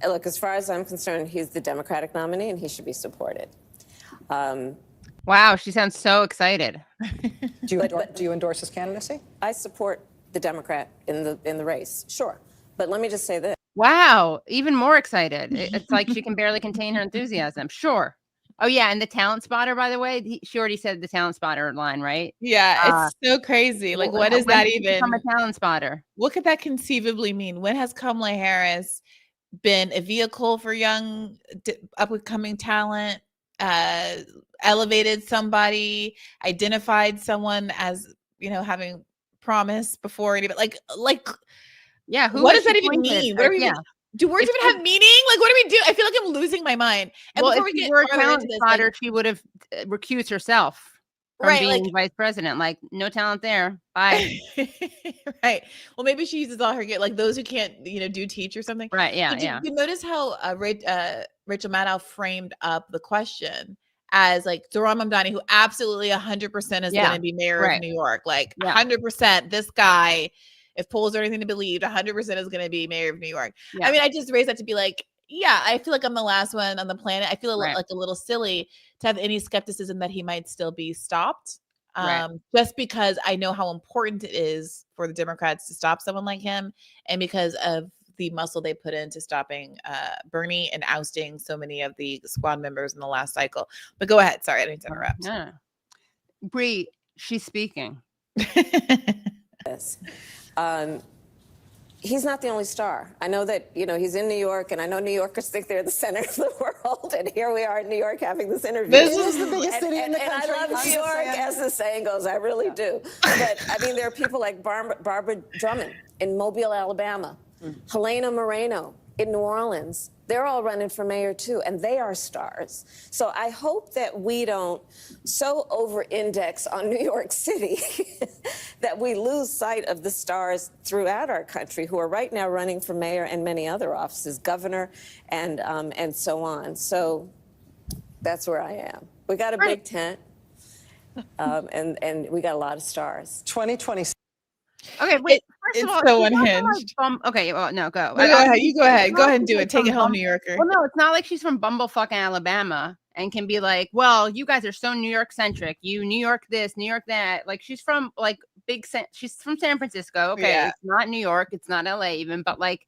Look, as far as I'm concerned, he's the Democratic nominee and he should be supported. Wow, she sounds so excited. Do you endorse his candidacy? I support the Democrat in the race, sure. But let me just say this. Wow, even more excited. It's like she can barely contain her enthusiasm. Sure. Oh yeah, and the talent spotter, by the way, she already said the talent spotter line, right? Yeah, it's so crazy. Like, what is that even? Become a talent spotter. What could that conceivably mean? When has Kamala Harris been a vehicle for young up-and-coming talent? Elevated somebody, identified someone as, having promise before anybody, like yeah, what does that even mean? What are we do words even have meaning? Like, what do we do? I feel like I'm losing my mind. And well, before if we she were a talent spotter, she would have recused herself from being vice president. Like, no talent there. Bye. Right. Well, maybe she uses all her like those who can't, do teach or something. Right. Yeah. Did you notice how Rachel Maddow framed up the question as like Zohran Mamdani, who absolutely 100% is going to be mayor of New York. Like 100%, this guy, if polls are anything to believe, 100% is going to be mayor of New York. Yeah. I mean, I just raised that to be like, yeah, I feel like I'm the last one on the planet. I feel like a little silly to have any skepticism that he might still be stopped. Just because I know how important it is for the Democrats to stop someone like him, and because of the muscle they put into stopping Bernie and ousting so many of the squad members in the last cycle. But go ahead. Sorry, I didn't interrupt. No. Bree, she's speaking. Yes. He's not the only star. I know that, he's in New York, and I know New Yorkers think they're the center of the world, and here we are in New York having this interview. This is the biggest city in the country. And I love New York, as the saying goes. I really do. But, I mean, there are people like Barbara Drummond in Mobile, Alabama, Helena Moreno in New Orleans. They're all running for mayor, too, and they are stars. So I hope that we don't so over-index on New York City that we lose sight of the stars throughout our country who are right now running for mayor and many other offices, governor, and so on. So that's where I am. We got a big tent, and we got a lot of stars. 2020. Okay, wait. First of all, so unhinged. Okay, well, no, go. You go ahead. Go ahead and do it. Take it home, New Yorker. Well, no, it's not like she's from bumblefucking Alabama and can be like, well, you guys are so New York centric. You New York this, New York that. Like, she's from she's from San Francisco. Okay, It's not New York. It's not LA even. But like,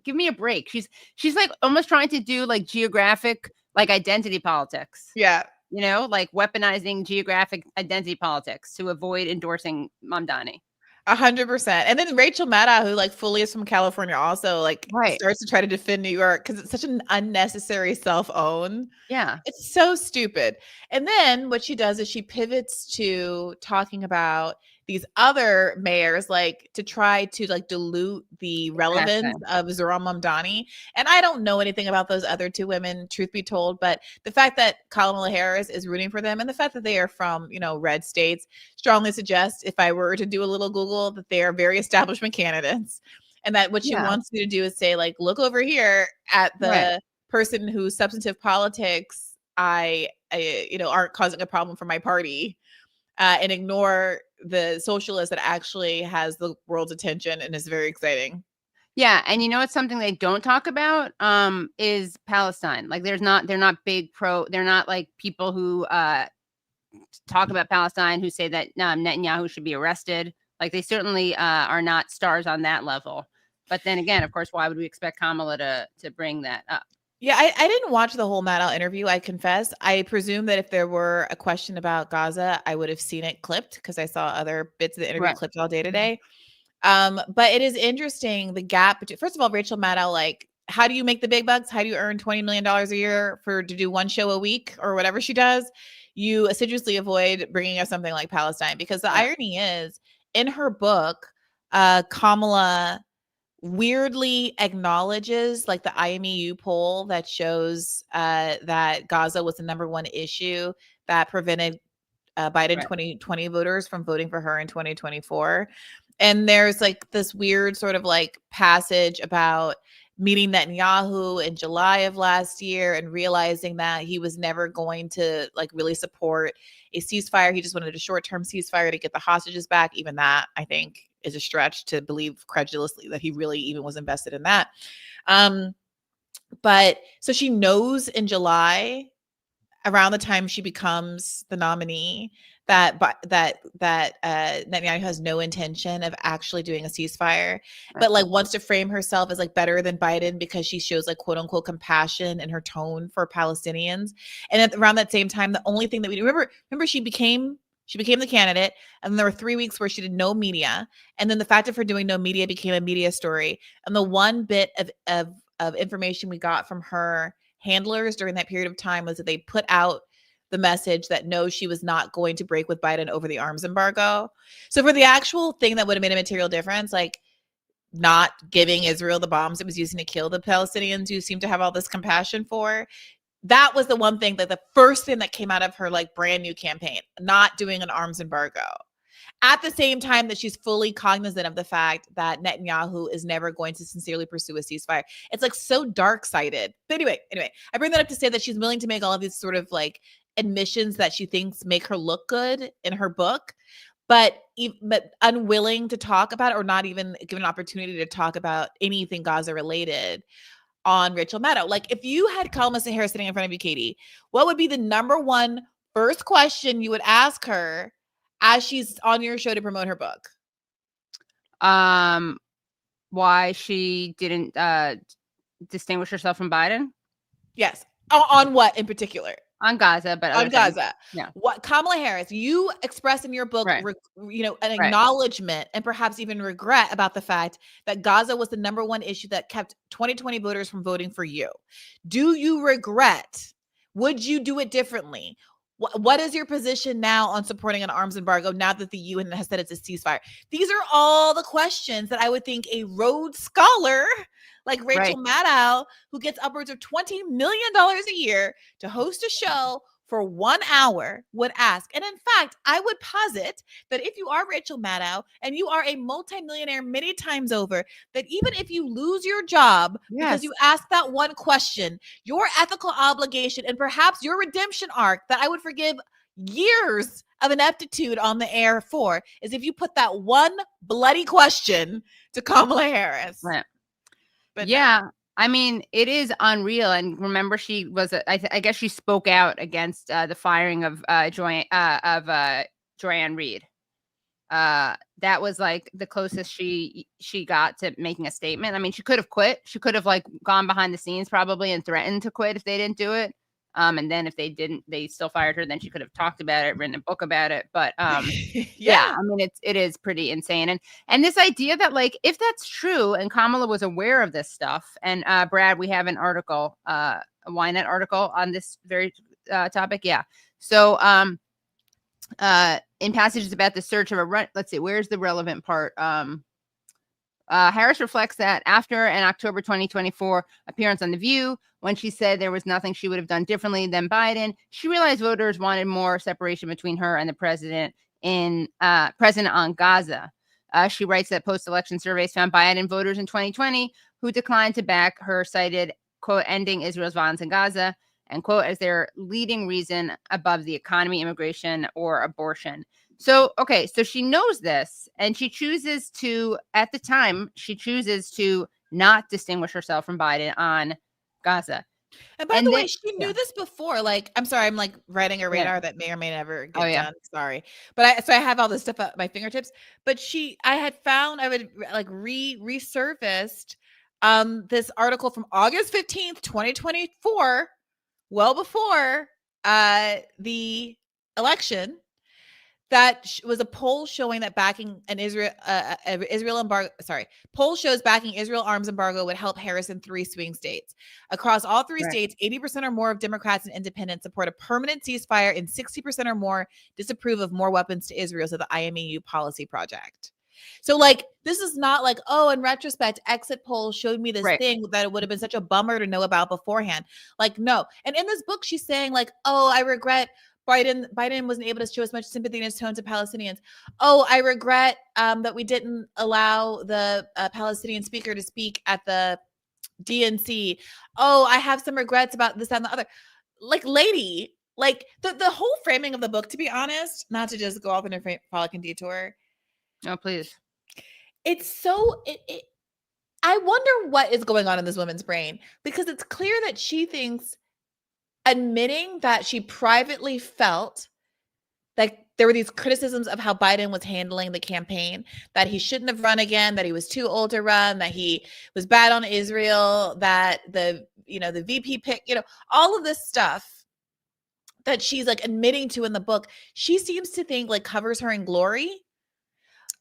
give me a break. She's like almost trying to do like geographic like identity politics. Yeah. Like weaponizing geographic identity politics to avoid endorsing Mamdani. 100%. And then Rachel Maddow, who like fully is from California, also starts to try to defend New York because it's such an unnecessary self-own. Yeah. It's so stupid. And then what she does is she pivots to talking about these other mayors, like to try to like dilute the relevance of Zohran Mamdani. And I don't know anything about those other two women, truth be told, but the fact that Kamala Harris is rooting for them and the fact that they are from, you know, red states strongly suggests, if I were to do a little Google, that they are very establishment candidates. And that what she wants you to do is say, like, look over here at the person whose substantive politics I you know, aren't causing a problem for my party, and ignore the socialist that actually has the world's attention and is very exciting. Yeah, and you know what's something they don't talk about is Palestine. Like they're not big they're not like people who talk about Palestine who say that Netanyahu should be arrested. Like they certainly are not stars on that level. But then again, of course, why would we expect Kamala to bring that up? Yeah, I didn't watch the whole Maddow interview, I confess. I presume that if there were a question about Gaza, I would have seen it clipped because I saw other bits of the interview clipped all day today. But it is interesting, the gap between, first of all, Rachel Maddow, like, how do you make the big bucks? How do you earn $20 million a year to do one show a week or whatever she does? You assiduously avoid bringing up something like Palestine, because the irony is, in her book, Kamala weirdly acknowledges like the IMEU poll that shows that Gaza was the #1 issue that prevented Biden 2020 voters from voting for her in 2024. And there's like this weird sort of like passage about meeting Netanyahu in July of last year and realizing that he was never going to like really support a ceasefire. He just wanted a short-term ceasefire to get the hostages back. Even that, I think, is a stretch to believe credulously that he really even was invested in that. But so she knows in July, around the time she becomes the nominee, that Netanyahu has no intention of actually doing a ceasefire, but like wants to frame herself as like better than Biden because she shows like quote unquote compassion in her tone for Palestinians. And around that same time, the only thing that we remember she became the candidate, and there were 3 weeks where she did no media, and then the fact of her doing no media became a media story. And the one bit of information we got from her handlers during that period of time was that they put out the message that no, she was not going to break with Biden over the arms embargo. So for the actual thing that would have made a material difference, like not giving Israel the bombs it was using to kill the Palestinians who seem to have all this compassion for, that was the one thing, that the first thing that came out of her like brand new campaign, not doing an arms embargo. At the same time that she's fully cognizant of the fact that Netanyahu is never going to sincerely pursue a ceasefire. It's like so dark-sided. But anyway, I bring that up to say that she's willing to make all of these sort of like admissions that she thinks make her look good in her book, but unwilling to talk about, or not even given an opportunity to talk about anything Gaza related on Rachel Maddow. Like if you had Kamala Harris sitting in front of you, Katie, what would be the #1 first question you would ask her as she's on your show to promote her book? Why she didn't distinguish herself from Biden? Yes. On what in particular? On Gaza, but on Gaza. Yeah. What Kamala Harris, you express in your book, you know, an acknowledgement and perhaps even regret about the fact that Gaza was the #1 issue that kept 2020 voters from voting for you. Do you regret? Would you do it differently? What is your position now on supporting an arms embargo now that the UN has said it's a ceasefire? These are all the questions that I would think a Rhodes Scholar like Rachel Maddow, who gets upwards of $20 million a year to host a show for 1 hour, would ask. And in fact, I would posit that if you are Rachel Maddow and you are a multimillionaire many times over, that even if you lose your job because you ask that one question, your ethical obligation and perhaps your redemption arc that I would forgive years of ineptitude on the air for is if you put that one bloody question to Kamala Harris. Right. But yeah, I mean, it is unreal. And remember, she was, I guess she spoke out against the firing of Joyanne Reed. That was like the closest she got to making a statement. I mean, she could have quit. She could have like gone behind the scenes probably and threatened to quit if they didn't do it. And then if they didn't, they still fired her. Then she could have talked about it, written a book about it. But yeah, I mean, it is pretty insane. And this idea that like, if that's true and Kamala was aware of this stuff, and Brad, we have an article, a Ynet article on this very topic. Yeah. So in passages about the search of a let's see, where's the relevant part? Harris reflects that after an October 2024 appearance on The View, when she said there was nothing she would have done differently than Biden, she realized voters wanted more separation between her and the president on Gaza. She writes that post-election surveys found Biden voters in 2020 who declined to back her, cited, quote, ending Israel's violence in Gaza, and quote, as their leading reason above the economy, immigration, or abortion. So, okay, so she knows this, and she chooses to, at the time, not distinguish herself from Biden on Gaza. And by the way, she knew this before. Like, I'm sorry, I'm like writing a radar that may or may never get done. Sorry. But I have all this stuff at my fingertips. But I would like resurfaced this article from August 15th, 2024, well before the election. That was a poll showing that backing an Israel embargo. Poll shows backing Israel arms embargo would help Harris in 3 swing states. Across all 3 states, 80% or more of Democrats and independents support a permanent ceasefire, and 60% or more disapprove of more weapons to Israel. So the IMEU policy project. So like, this is not like, oh, in retrospect, exit polls showed me this thing that it would have been such a bummer to know about beforehand. Like, no. And in this book, she's saying like, oh, I regret Biden wasn't able to show as much sympathy in his tone to Palestinians. Oh, I regret that we didn't allow the Palestinian speaker to speak at the DNC. Oh, I have some regrets about this, that, and the other. Like, lady, like the whole framing of the book, to be honest, not to just go off in a frolic detour. No, please. It's so, I wonder what is going on in this woman's brain, because it's clear that she thinks admitting that she privately felt that there were these criticisms of how Biden was handling the campaign, that he shouldn't have run again, that he was too old to run, that he was bad on Israel, that the VP pick, all of this stuff that she's like admitting to in the book, she seems to think like covers her in glory.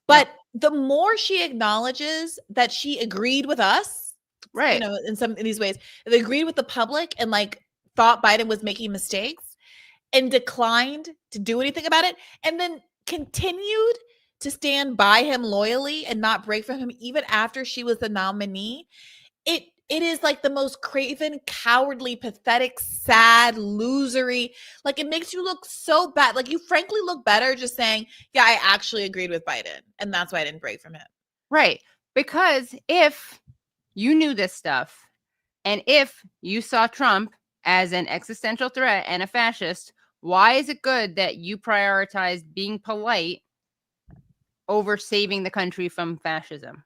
But the more she acknowledges that she agreed with us, right, in these ways, they agreed with the public and like thought Biden was making mistakes and declined to do anything about it, and then continued to stand by him loyally and not break from him even after she was the nominee. It is like the most craven, cowardly, pathetic, sad, losery. Like, it makes you look so bad. Like, you frankly look better just saying, yeah, I actually agreed with Biden, and that's why I didn't break from him. Right. Because if you knew this stuff, and if you saw Trump as an existential threat and a fascist, why is it good that you prioritize being polite over saving the country from fascism?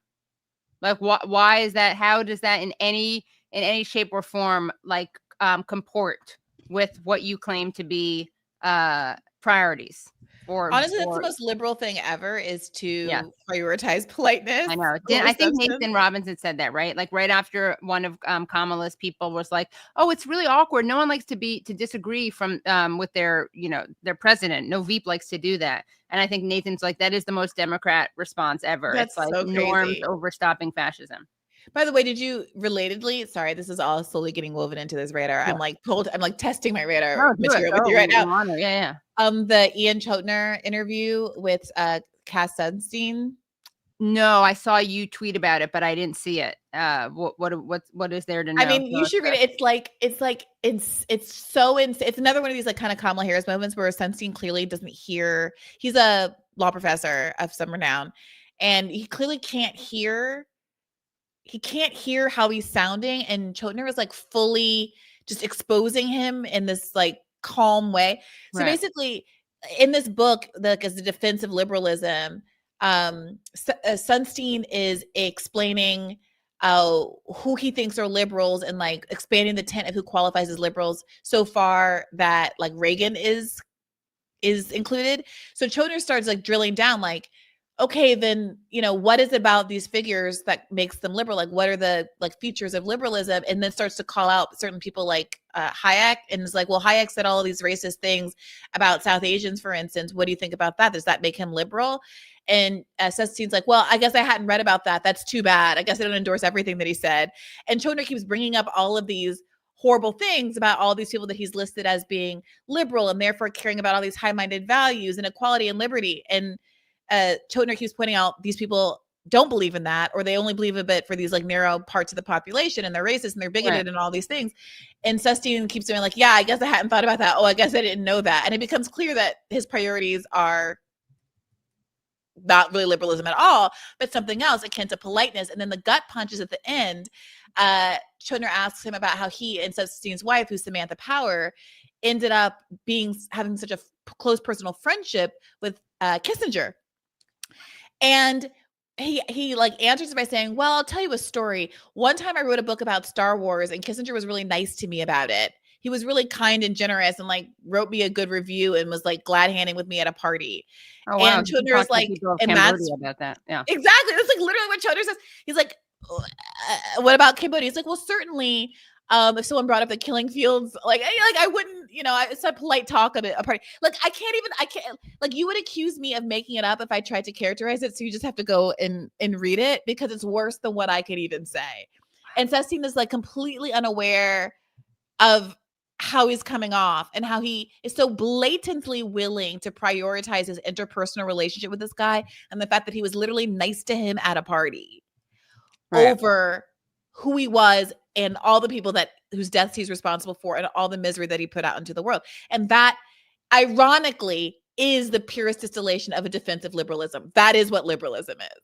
Like, why is that? How does that in any shape or form like comport with what you claim to be priorities? Honestly, that's the most liberal thing ever, is to prioritize politeness. I know. I think Nathan Robinson said that, right? Like right after one of Kamala's people was like, "Oh, it's really awkward. No one likes to disagree with their president. No Veep likes to do that." And I think Nathan's like, that is the most Democrat response ever. That's it's like so norms over stopping fascism. By the way, did you relatedly? Sorry, this is all slowly getting woven into this radar. Yeah. I'm like testing my radar material with you right now. Yeah. The Ian Chotiner interview with Cass Sunstein. No, I saw you tweet about it, but I didn't see it. What is there to know? I mean, you should read it. It's so insane. It's another one of these like kind of Kamala Harris moments where Sunstein clearly doesn't hear. He's a law professor of some renown, and he clearly can't hear. He can't hear how he's sounding, and Chotiner is like fully just exposing him in this like calm way. So basically, in this book, as the defense of liberalism, Sunstein is explaining who he thinks are liberals and like expanding the tent of who qualifies as liberals so far that like Reagan is included. So Chotiner starts like drilling down like, okay, then, what is it about these figures that makes them liberal? Like, what are the like features of liberalism? And then starts to call out certain people like Hayek, and it's like, well, Hayek said all of these racist things about South Asians, for instance. What do you think about that? Does that make him liberal? And Sunstein's like, well, I guess I hadn't read about that. That's too bad. I guess I don't endorse everything that he said. And Chotiner keeps bringing up all of these horrible things about all these people that he's listed as being liberal and therefore caring about all these high-minded values and equality and liberty. And Chotiner keeps pointing out these people don't believe in that, or they only believe a bit for these like narrow parts of the population, and they're racist and they're bigoted Right. and all these things. And Sunstein keeps doing like, yeah, I guess I hadn't thought about that. Oh, I guess I didn't know that. And it becomes clear that his priorities are not really liberalism at all, but something else akin to politeness. And then the gut punches at the end. Chotiner asks him about how he and Sunstein's wife, who's Samantha Power, ended up having such a close personal friendship with Kissinger. And he like answers by saying, well, I'll tell you a story. One time I wrote a book about Star Wars and Kissinger was really nice to me about it. He was really kind and generous and like wrote me a good review and was like glad handing with me at a party. Oh, wow. And You can Chotiner is talk to like, people of and Cambodia that's about that. Yeah. exactly. That's like literally what Chotiner says. He's like, what about Cambodia? He's like, well, certainly, if someone brought up the killing fields, like I wouldn't, it's a polite talk of it, a party. Like I can't, like you would accuse me of making it up if I tried to characterize it. So you just have to go and read it because it's worse than what I could even say. And Sunstein is like completely unaware of how he's coming off and how he is so blatantly willing to prioritize his interpersonal relationship with this guy and the fact that he was literally nice to him at a party over who he was and all the people whose deaths he's responsible for and all the misery that he put out into the world. And that, ironically, is the purest distillation of a defensive liberalism. That is what liberalism is.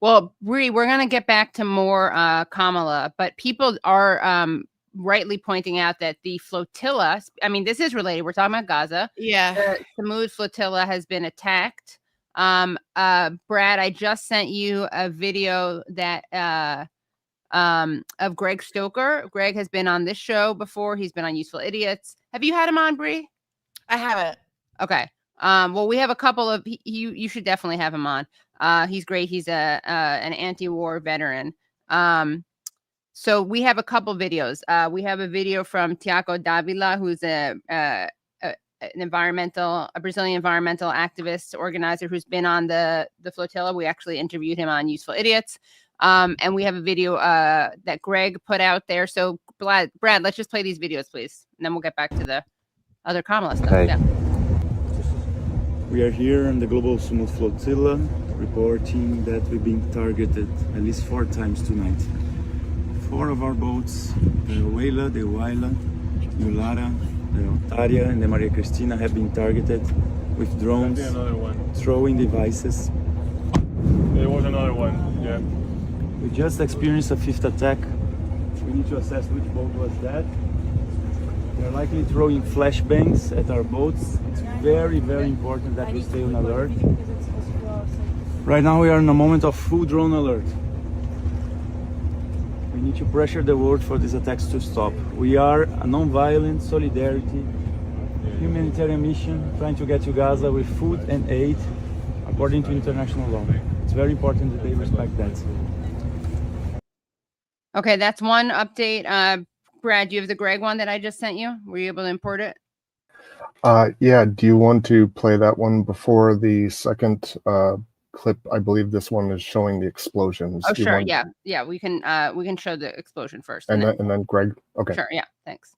Well, Bri, we're going to get back to more Kamala, but people are rightly pointing out that the flotilla, I mean, this is related. We're talking about Gaza. Yeah. The Samud flotilla has been attacked. Brad, I just sent you a video that of Greg Stoker. Greg has been on this show before. He's been on Useful Idiots. Have you had him on, Bri? I haven't. Okay. Well, we have a couple of you should definitely have him on. He's great. He's an anti-war veteran. So we have a couple videos. We have a video from Tiago Davila, who's a Brazilian environmental activist organizer who's been on the flotilla. We actually interviewed him on Useful Idiots. And we have a video that Greg put out there. So Brad, let's just play these videos, please. And then we'll get back to the other Kamala stuff. Hey. Yeah. We are here on the Global Samud Flotilla, reporting that we've been targeted at least 4 times tonight. 4 of our boats, the Huela, the Huayla, the Ulara, the Otaria, and the Maria Cristina have been targeted with drones, throwing devices. There was another one, yeah. We just experienced a 5th attack. We need to assess which boat was that. They're likely throwing flashbangs at our boats. It's very, very important that we stay on alert. Right now we are in a moment of full drone alert. We need to pressure the world for these attacks to stop. We are a non-violent solidarity humanitarian mission trying to get to Gaza with food and aid according to international law. It's very important that they respect that. Okay, that's one update. Brad, do you have the Greg one that I just sent you? Were you able to import it? Yeah, do you want to play that one before the second clip? I believe this one is showing the explosions. Oh, Do you sure. want- Yeah. We can show the explosion first. And then Greg. Okay. Sure. Yeah. Thanks.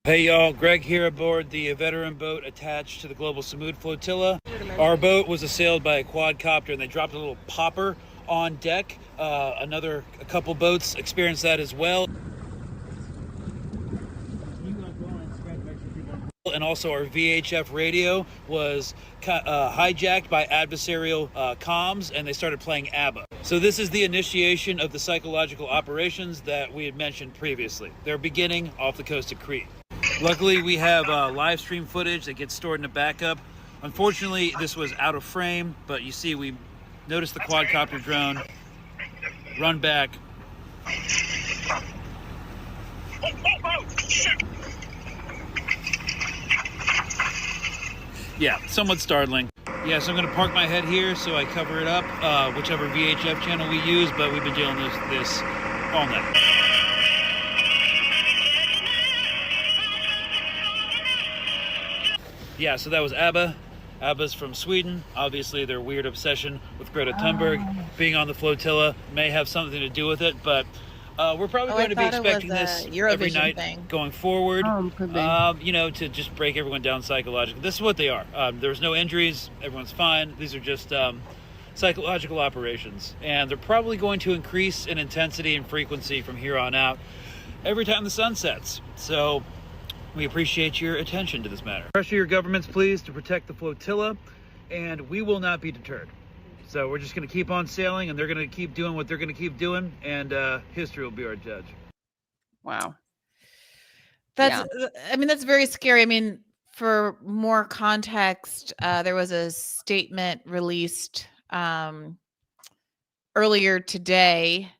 Hey y'all, Greg here aboard the veteran boat attached to the Global Samud Flotilla. Our boat was assailed by a quadcopter and they dropped a little popper on deck. A couple boats experienced that as well. And also our VHF radio was hijacked by adversarial comms and they started playing ABBA. So this is the initiation of the psychological operations that we had mentioned previously. They're beginning off the coast of Crete. Luckily, we have live stream footage that gets stored in a backup. Unfortunately, this was out of frame, but you see we noticed the quadcopter drone run back. Yeah, somewhat startling. Yeah, so I'm going to park my head here so I cover it up, whichever VHF channel we use, but we've been dealing with this all night. Yeah, so that was ABBA. ABBA's from Sweden. Obviously, their weird obsession with Greta Thunberg being on the flotilla may have something to do with it, but we're probably going to be expecting this every night going forward, to just break everyone down psychologically. This is what they are. There's no injuries. Everyone's fine. These are just psychological operations, and they're probably going to increase in intensity and frequency from here on out every time the sun sets. So we appreciate your attention to this matter. Pressure your governments, please, to protect the flotilla, and we will not be deterred. So we're just going to keep on sailing, and they're going to keep doing what they're going to keep doing, and history will be our judge. Wow. That's very scary. I mean, for more context, there was a statement released earlier today,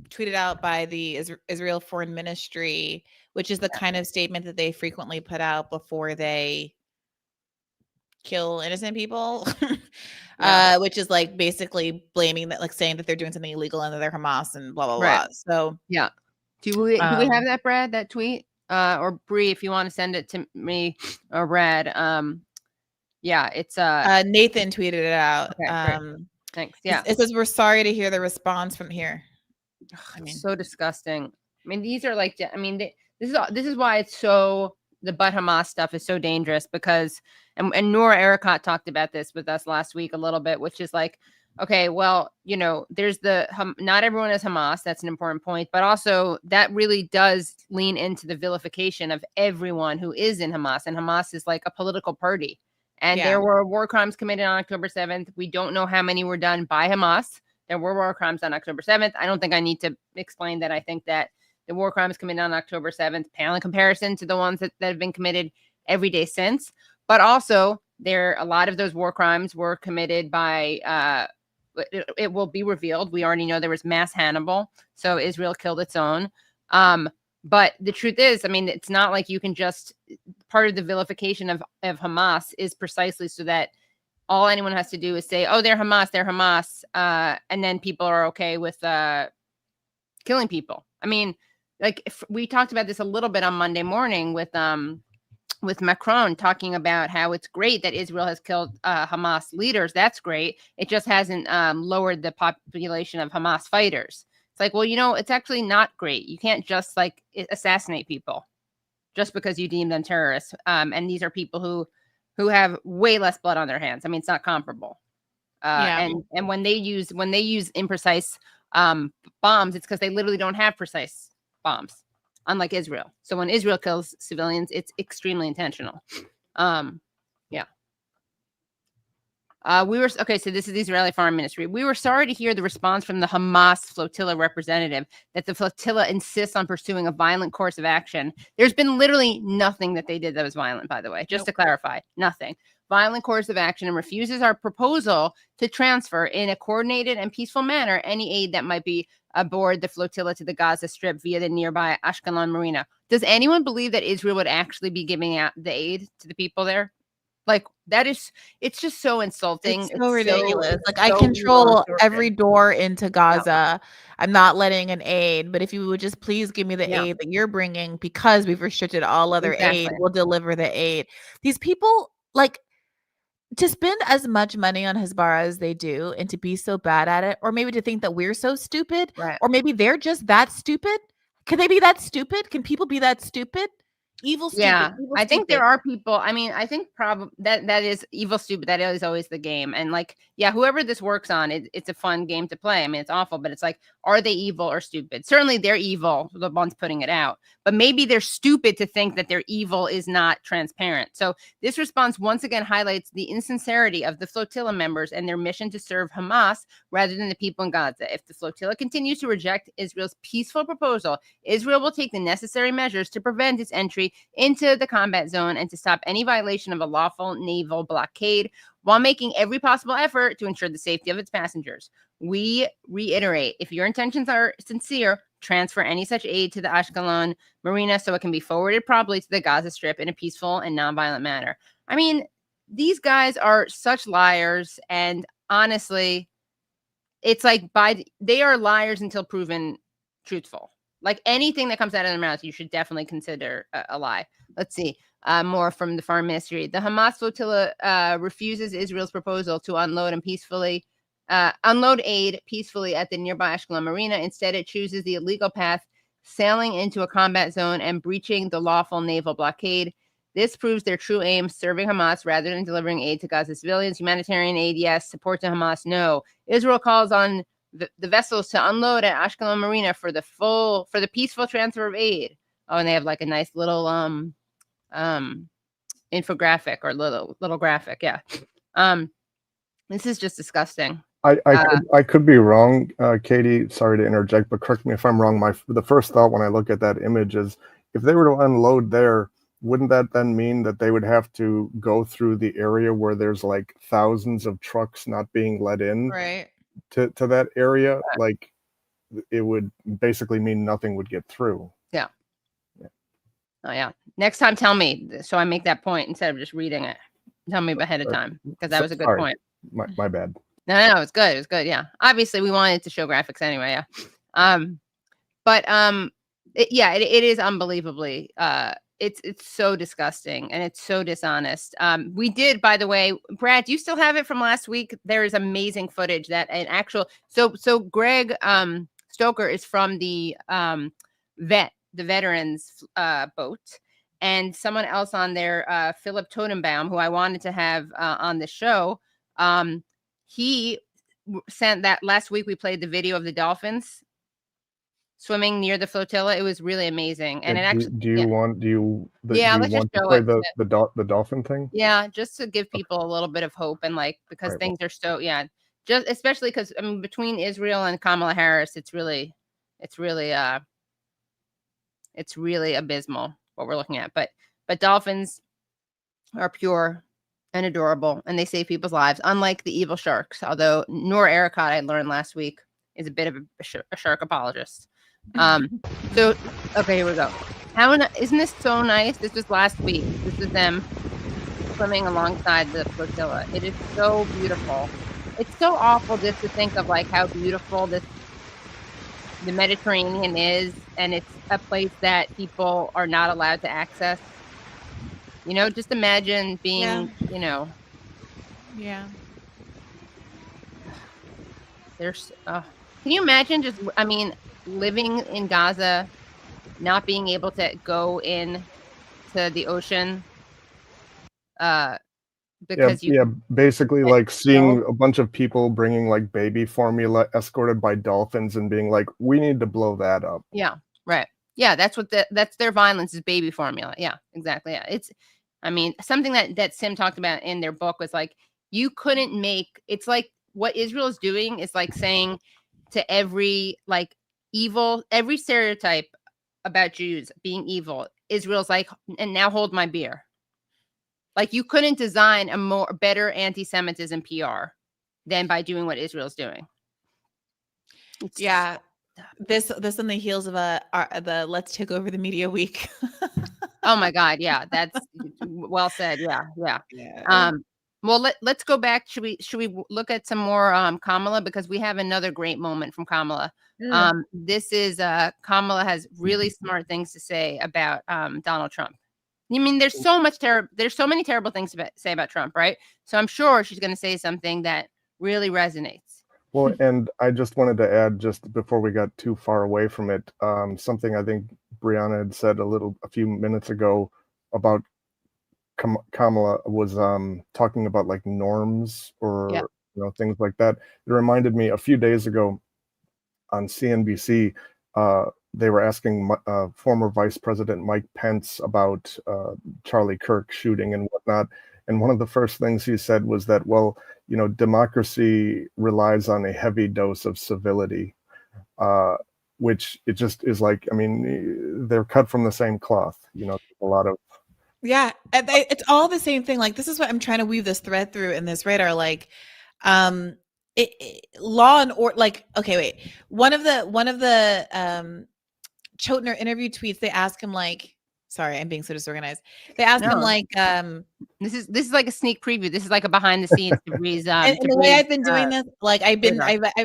tweeted out by the Israel Foreign Ministry, which is the kind of statement that they frequently put out before they kill innocent people, which is like basically blaming that, like saying that they're doing something illegal and that they're Hamas and blah, blah, blah. So, yeah. Do we have that, Brad, that tweet? Or Bree, if you want to send it to me or Brad. Yeah, it's Nathan tweeted it out. Okay, thanks. Yeah. It says, we're sorry to hear the response from here. I mean, so disgusting. I mean, these are like, I mean, this is why it's so, the but Hamas stuff is so dangerous, because, and Nora Ericott talked about this with us last week a little bit, which is like, okay, well, there's not everyone is Hamas. That's an important point, but also that really does lean into the vilification of everyone who is in Hamas, and Hamas is like a political party. And there were war crimes committed on October 7th. We don't know how many were done by Hamas. There were war crimes on October 7th. I don't think I need to explain that. I think that the war crimes committed on October 7th pale in comparison to the ones that have been committed every day since. But also, a lot of those war crimes were committed by, it will be revealed. We already know there was mass Hannibal. So Israel killed its own. But the truth is, I mean, it's not like you can just, part of the vilification of Hamas is precisely so that all anyone has to do is say, oh, they're Hamas. And then people are okay with killing people. I mean, like, if we talked about this a little bit on Monday morning with Macron talking about how it's great that Israel has killed Hamas leaders. That's great. It just hasn't lowered the population of Hamas fighters. It's like, well, it's actually not great. You can't just like assassinate people just because you deem them terrorists. And these are people who have way less blood on their hands. I mean, it's not comparable. And when they use imprecise bombs, it's because they literally don't have precise bombs, unlike Israel. So when Israel kills civilians, it's extremely intentional. So this is the Israeli Foreign Ministry. We were sorry to hear the response from the Hamas flotilla representative that the flotilla insists on pursuing a violent course of action. There's been literally nothing that they did that was violent, by the way, just to clarify, nothing. Violent course of action, and refuses our proposal to transfer in a coordinated and peaceful manner any aid that might be aboard the flotilla to the Gaza Strip via the nearby Ashkelon Marina. Does anyone believe that Israel would actually be giving out the aid to the people there? Like, it's just so insulting. It's so ridiculous. I control every door into Gaza. Yeah. I'm not letting an aid, but if you would just please give me the aid that you're bringing, because we've restricted all other aid, we'll deliver the aid. These people, to spend as much money on Hezbollah as they do and to be so bad at it, or maybe to think that we're so stupid, or maybe they're just that stupid. Can they be that stupid? Can people be that stupid? Evil, stupid. Yeah, evil, I think there are people. I mean, I think probably that is evil, stupid. That is always the game. And whoever this works on, it's a fun game to play. I mean, it's awful, but it's like, are they evil or stupid? Certainly they're evil, the ones putting it out. But maybe they're stupid to think that their evil is not transparent. So this response once again highlights the insincerity of the flotilla members and their mission to serve Hamas rather than the people in Gaza. If the flotilla continues to reject Israel's peaceful proposal, Israel will take the necessary measures to prevent its entry into the combat zone and to stop any violation of a lawful naval blockade, while making every possible effort to ensure the safety of its passengers. We reiterate, if your intentions are sincere, transfer any such aid to the Ashkelon Marina so it can be forwarded promptly to the Gaza Strip in a peaceful and nonviolent manner. I mean, these guys are such liars, and honestly, it's like they are liars until proven truthful. Like, anything that comes out of their mouth, you should definitely consider a lie. Let's see. More from the Foreign Ministry. The Hamas flotilla refuses Israel's proposal to unload aid peacefully at the nearby Ashkelon Marina. Instead, it chooses the illegal path, sailing into a combat zone and breaching the lawful naval blockade. This proves their true aim, serving Hamas rather than delivering aid to Gaza civilians. Humanitarian aid, yes. Support to Hamas, no. Israel calls on the vessels to unload at Ashkelon Marina for the peaceful transfer of aid. Oh, and they have like a nice little infographic or little graphic. Yeah. This is just disgusting. I could be wrong, Katie. Sorry to interject, but correct me if I'm wrong. The first thought when I look at that image is, if they were to unload there, wouldn't that then mean that they would have to go through the area where there's like thousands of trucks not being let in to that area? Right. Like, it would basically mean nothing would get through. Yeah. Oh yeah. Next time, tell me so I make that point instead of just reading it. Tell me ahead of time, because that was a good point. My bad. No, it's good. It's good. Yeah. Obviously, we wanted to show graphics anyway. Yeah. It is unbelievably. It's so disgusting and it's so dishonest. We did, by the way, Brad, do you still have it from last week? There is amazing footage that an actual. So Greg Stoker is from the veterans boat, and someone else on there, Philip Totenbaum, who I wanted to have on the show. He sent that last week. We played the video of the dolphins swimming near the flotilla. It was really amazing. And it actually, let's just show play it. the dolphin thing? Yeah, just to give people a little bit of hope, and like, because things are so, just especially because, I mean, between Israel and Kamala Harris, it's really abysmal what we're looking at. But dolphins are pure and adorable, and they save people's lives, unlike the evil sharks. Although Noor Erekat, I learned last week, is a bit of a shark apologist. So okay, here we go. Isn't this so nice? This was last week. This is them swimming alongside the flotilla. It is so beautiful. It's so awful just to think of like how beautiful the Mediterranean is, and it's a place that people are not allowed to access. You know, just imagine being, Yeah. There's, can you imagine just, I mean, living in Gaza, not being able to go in to the ocean, because basically like seeing a bunch of people bringing like baby formula escorted by dolphins and being like, we need to blow that up. Yeah, right. Yeah, that's their violence is baby formula. Yeah, exactly. Yeah, I mean, something that Sim talked about in their book was like, you couldn't make, it's like what Israel is doing is like saying to every like every stereotype about Jews being evil, Israel's like, and now hold my beer. Like, you couldn't design a better anti-Semitism PR than by doing what Israel's doing. This on the heels of the Let's Take Over the Media week. Oh my God, yeah, that's well said. Yeah. Well, let's go back. Should we look at some more Kamala, because we have another great moment from Kamala. This is Kamala has really smart things to say about Donald Trump. I mean, there's so many terrible things to say about Trump, right? So I'm sure she's going to say something that really resonates. Well, and I just wanted to add, just before we got too far away from it, something I think Briahna had said a few minutes ago about Kamala was talking about like norms or things like that. It reminded me a few days ago on CNBC, they were asking former Vice President Mike Pence about Charlie Kirk shooting and whatnot. And one of the first things he said was that, well, democracy relies on a heavy dose of civility, which it just is like, I mean, they're cut from the same cloth, a lot of. Yeah, it's all the same thing. Like, this is what I'm trying to weave this thread through in this radar. Like, law and order. Like, okay, wait. One of the Chotiner interview tweets, they ask him like, sorry, I'm being so disorganized. They ask him like, this is like a sneak preview. This is like a behind the scenes to Breeze. And the way I've been doing this, like I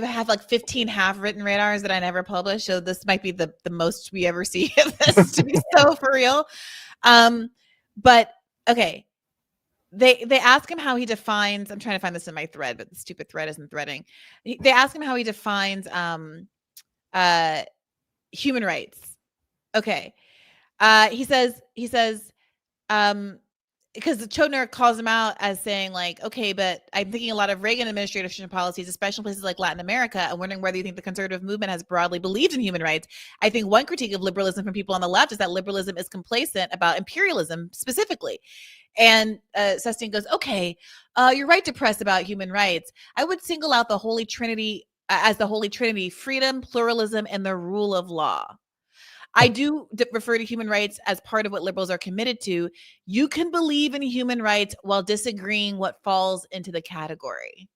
have like 15 half written radars that I never publish. So this might be the most we ever see of this, to be so for real. But okay, they ask him how he defines. I'm trying to find this in my thread, but the stupid thread isn't threading. They ask him how he defines human rights. Okay, he says because the Chotiner calls him out as saying like, okay, but I'm thinking a lot of Reagan administration policies, especially in places like Latin America. I'm wondering whether you think the conservative movement has broadly believed in human rights. I think one critique of liberalism from people on the left is that liberalism is complacent about imperialism specifically. And Sunstein goes, okay, you're right to press about human rights. I would single out the Holy Trinity as the Holy Trinity: freedom, pluralism, and the rule of law. I do refer to human rights as part of what liberals are committed to. You can believe in human rights while disagreeing what falls into the category.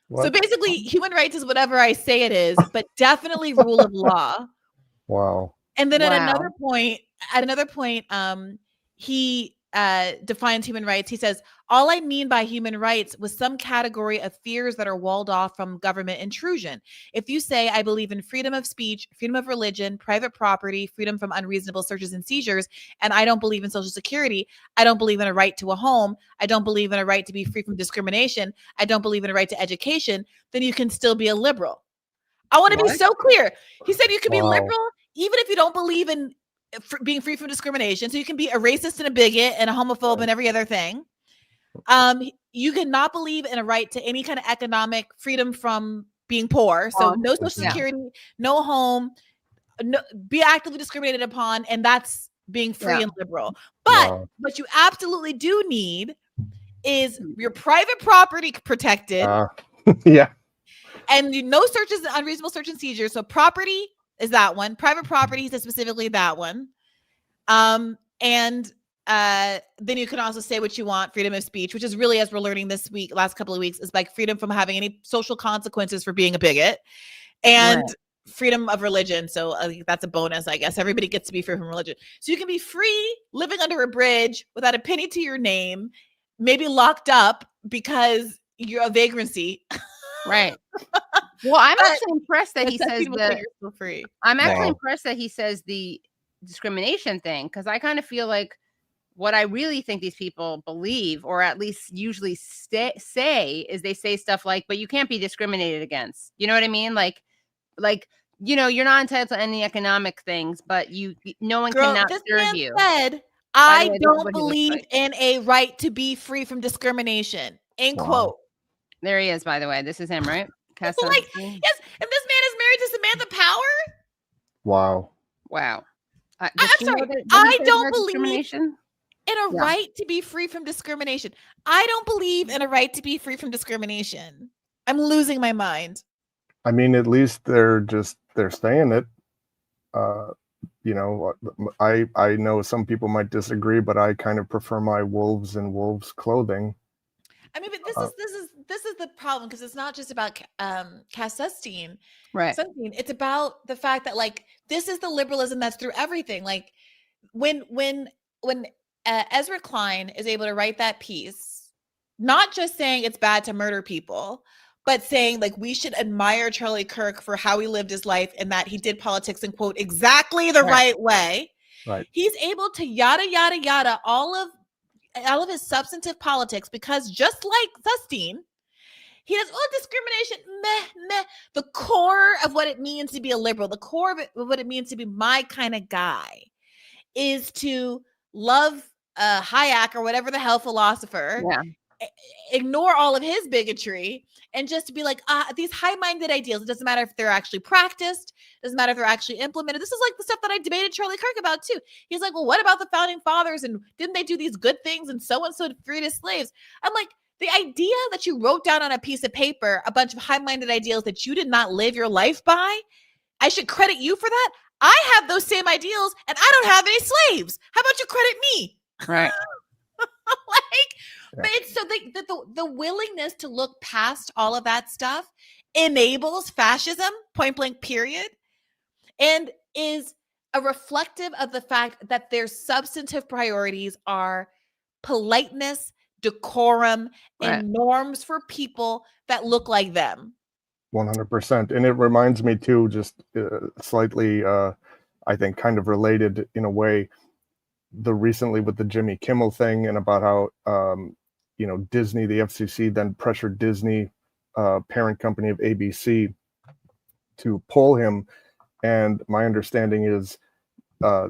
What? So basically, human rights is whatever I say it is, but definitely rule of law. Wow. And then at another point, he defines human rights. He says, all I mean by human rights was some category of fears that are walled off from government intrusion. If you say, I believe in freedom of speech, freedom of religion, private property, freedom from unreasonable searches and seizures, and I don't believe in Social Security, I don't believe in a right to a home, I don't believe in a right to be free from discrimination, I don't believe in a right to education, then you can still be a liberal. I want to be so clear. He said you can be liberal even if you don't believe in being free from discrimination. So you can be a racist and a bigot and a homophobe and every other thing. You cannot believe in a right to any kind of economic freedom from being poor. So no Social Security, no home, be actively discriminated upon, and that's being free and liberal. But what you absolutely do need is your private property protected. And no searches, unreasonable search and seizure. So property is that one. Private property, he says specifically that one. And then you can also say what you want, freedom of speech, which is really, as we're learning this week, last couple of weeks, is like freedom from having any social consequences for being a bigot, and freedom of religion. So that's a bonus, I guess. Everybody gets to be free from religion. So you can be free living under a bridge without a penny to your name, maybe locked up because you're a vagrancy. Right. Well, I'm actually impressed that he says that you're still free. I'm actually impressed that he says the discrimination thing, because I kind of feel like what I really think these people believe, or at least usually say, is they say stuff like, but you can't be discriminated against. You know what I mean? Like, you know, you're not entitled to any economic things, but no one cannot serve you. Said, I don't believe in a right to be free from discrimination. End quote. There he is, by the way. This is him, right? Like, yes, and this man is married to Samantha Power. Wow. I'm sorry. I don't believe in a right to be free from discrimination. I don't believe in a right to be free from discrimination. I'm losing my mind. I mean, at least they're saying it. You know, I know some people might disagree, but I kind of prefer my wolves in wolves clothing. I mean, but this is the problem, because it's not just about Sunstein, right? It's about the fact that, like, this is the liberalism that's through everything. Like when Ezra Klein is able to write that piece, not just saying it's bad to murder people, but saying like we should admire Charlie Kirk for how he lived his life and that he did politics in quote exactly the right way. Right. He's able to yada yada yada all of his substantive politics, because just like Sunstein, he does discrimination, meh. The core of what it means to be a liberal, the core of what it means to be my kind of guy, is to love Hayek or whatever the hell philosopher, ignore all of his bigotry, and just to be like, these high-minded ideals, it doesn't matter if they're actually practiced, it doesn't matter if they're actually implemented. This is like the stuff that I debated Charlie Kirk about too. He's like, well, what about the founding fathers, and didn't they do these good things, and so freed his slaves? I'm like, the idea that you wrote down on a piece of paper a bunch of high-minded ideals that you did not live your life by, I should credit you for that? I have those same ideals and I don't have any slaves. How about you credit me? Right. But it's so the willingness to look past all of that stuff enables fascism, point blank, period, and is a reflective of the fact that their substantive priorities are politeness, decorum, and norms for people that look like them. 100%. And it reminds me too, just slightly, I think kind of related in a way, the recently with the Jimmy Kimmel thing and about how Disney, the FCC then pressured Disney, parent company of ABC, to pull him. And my understanding is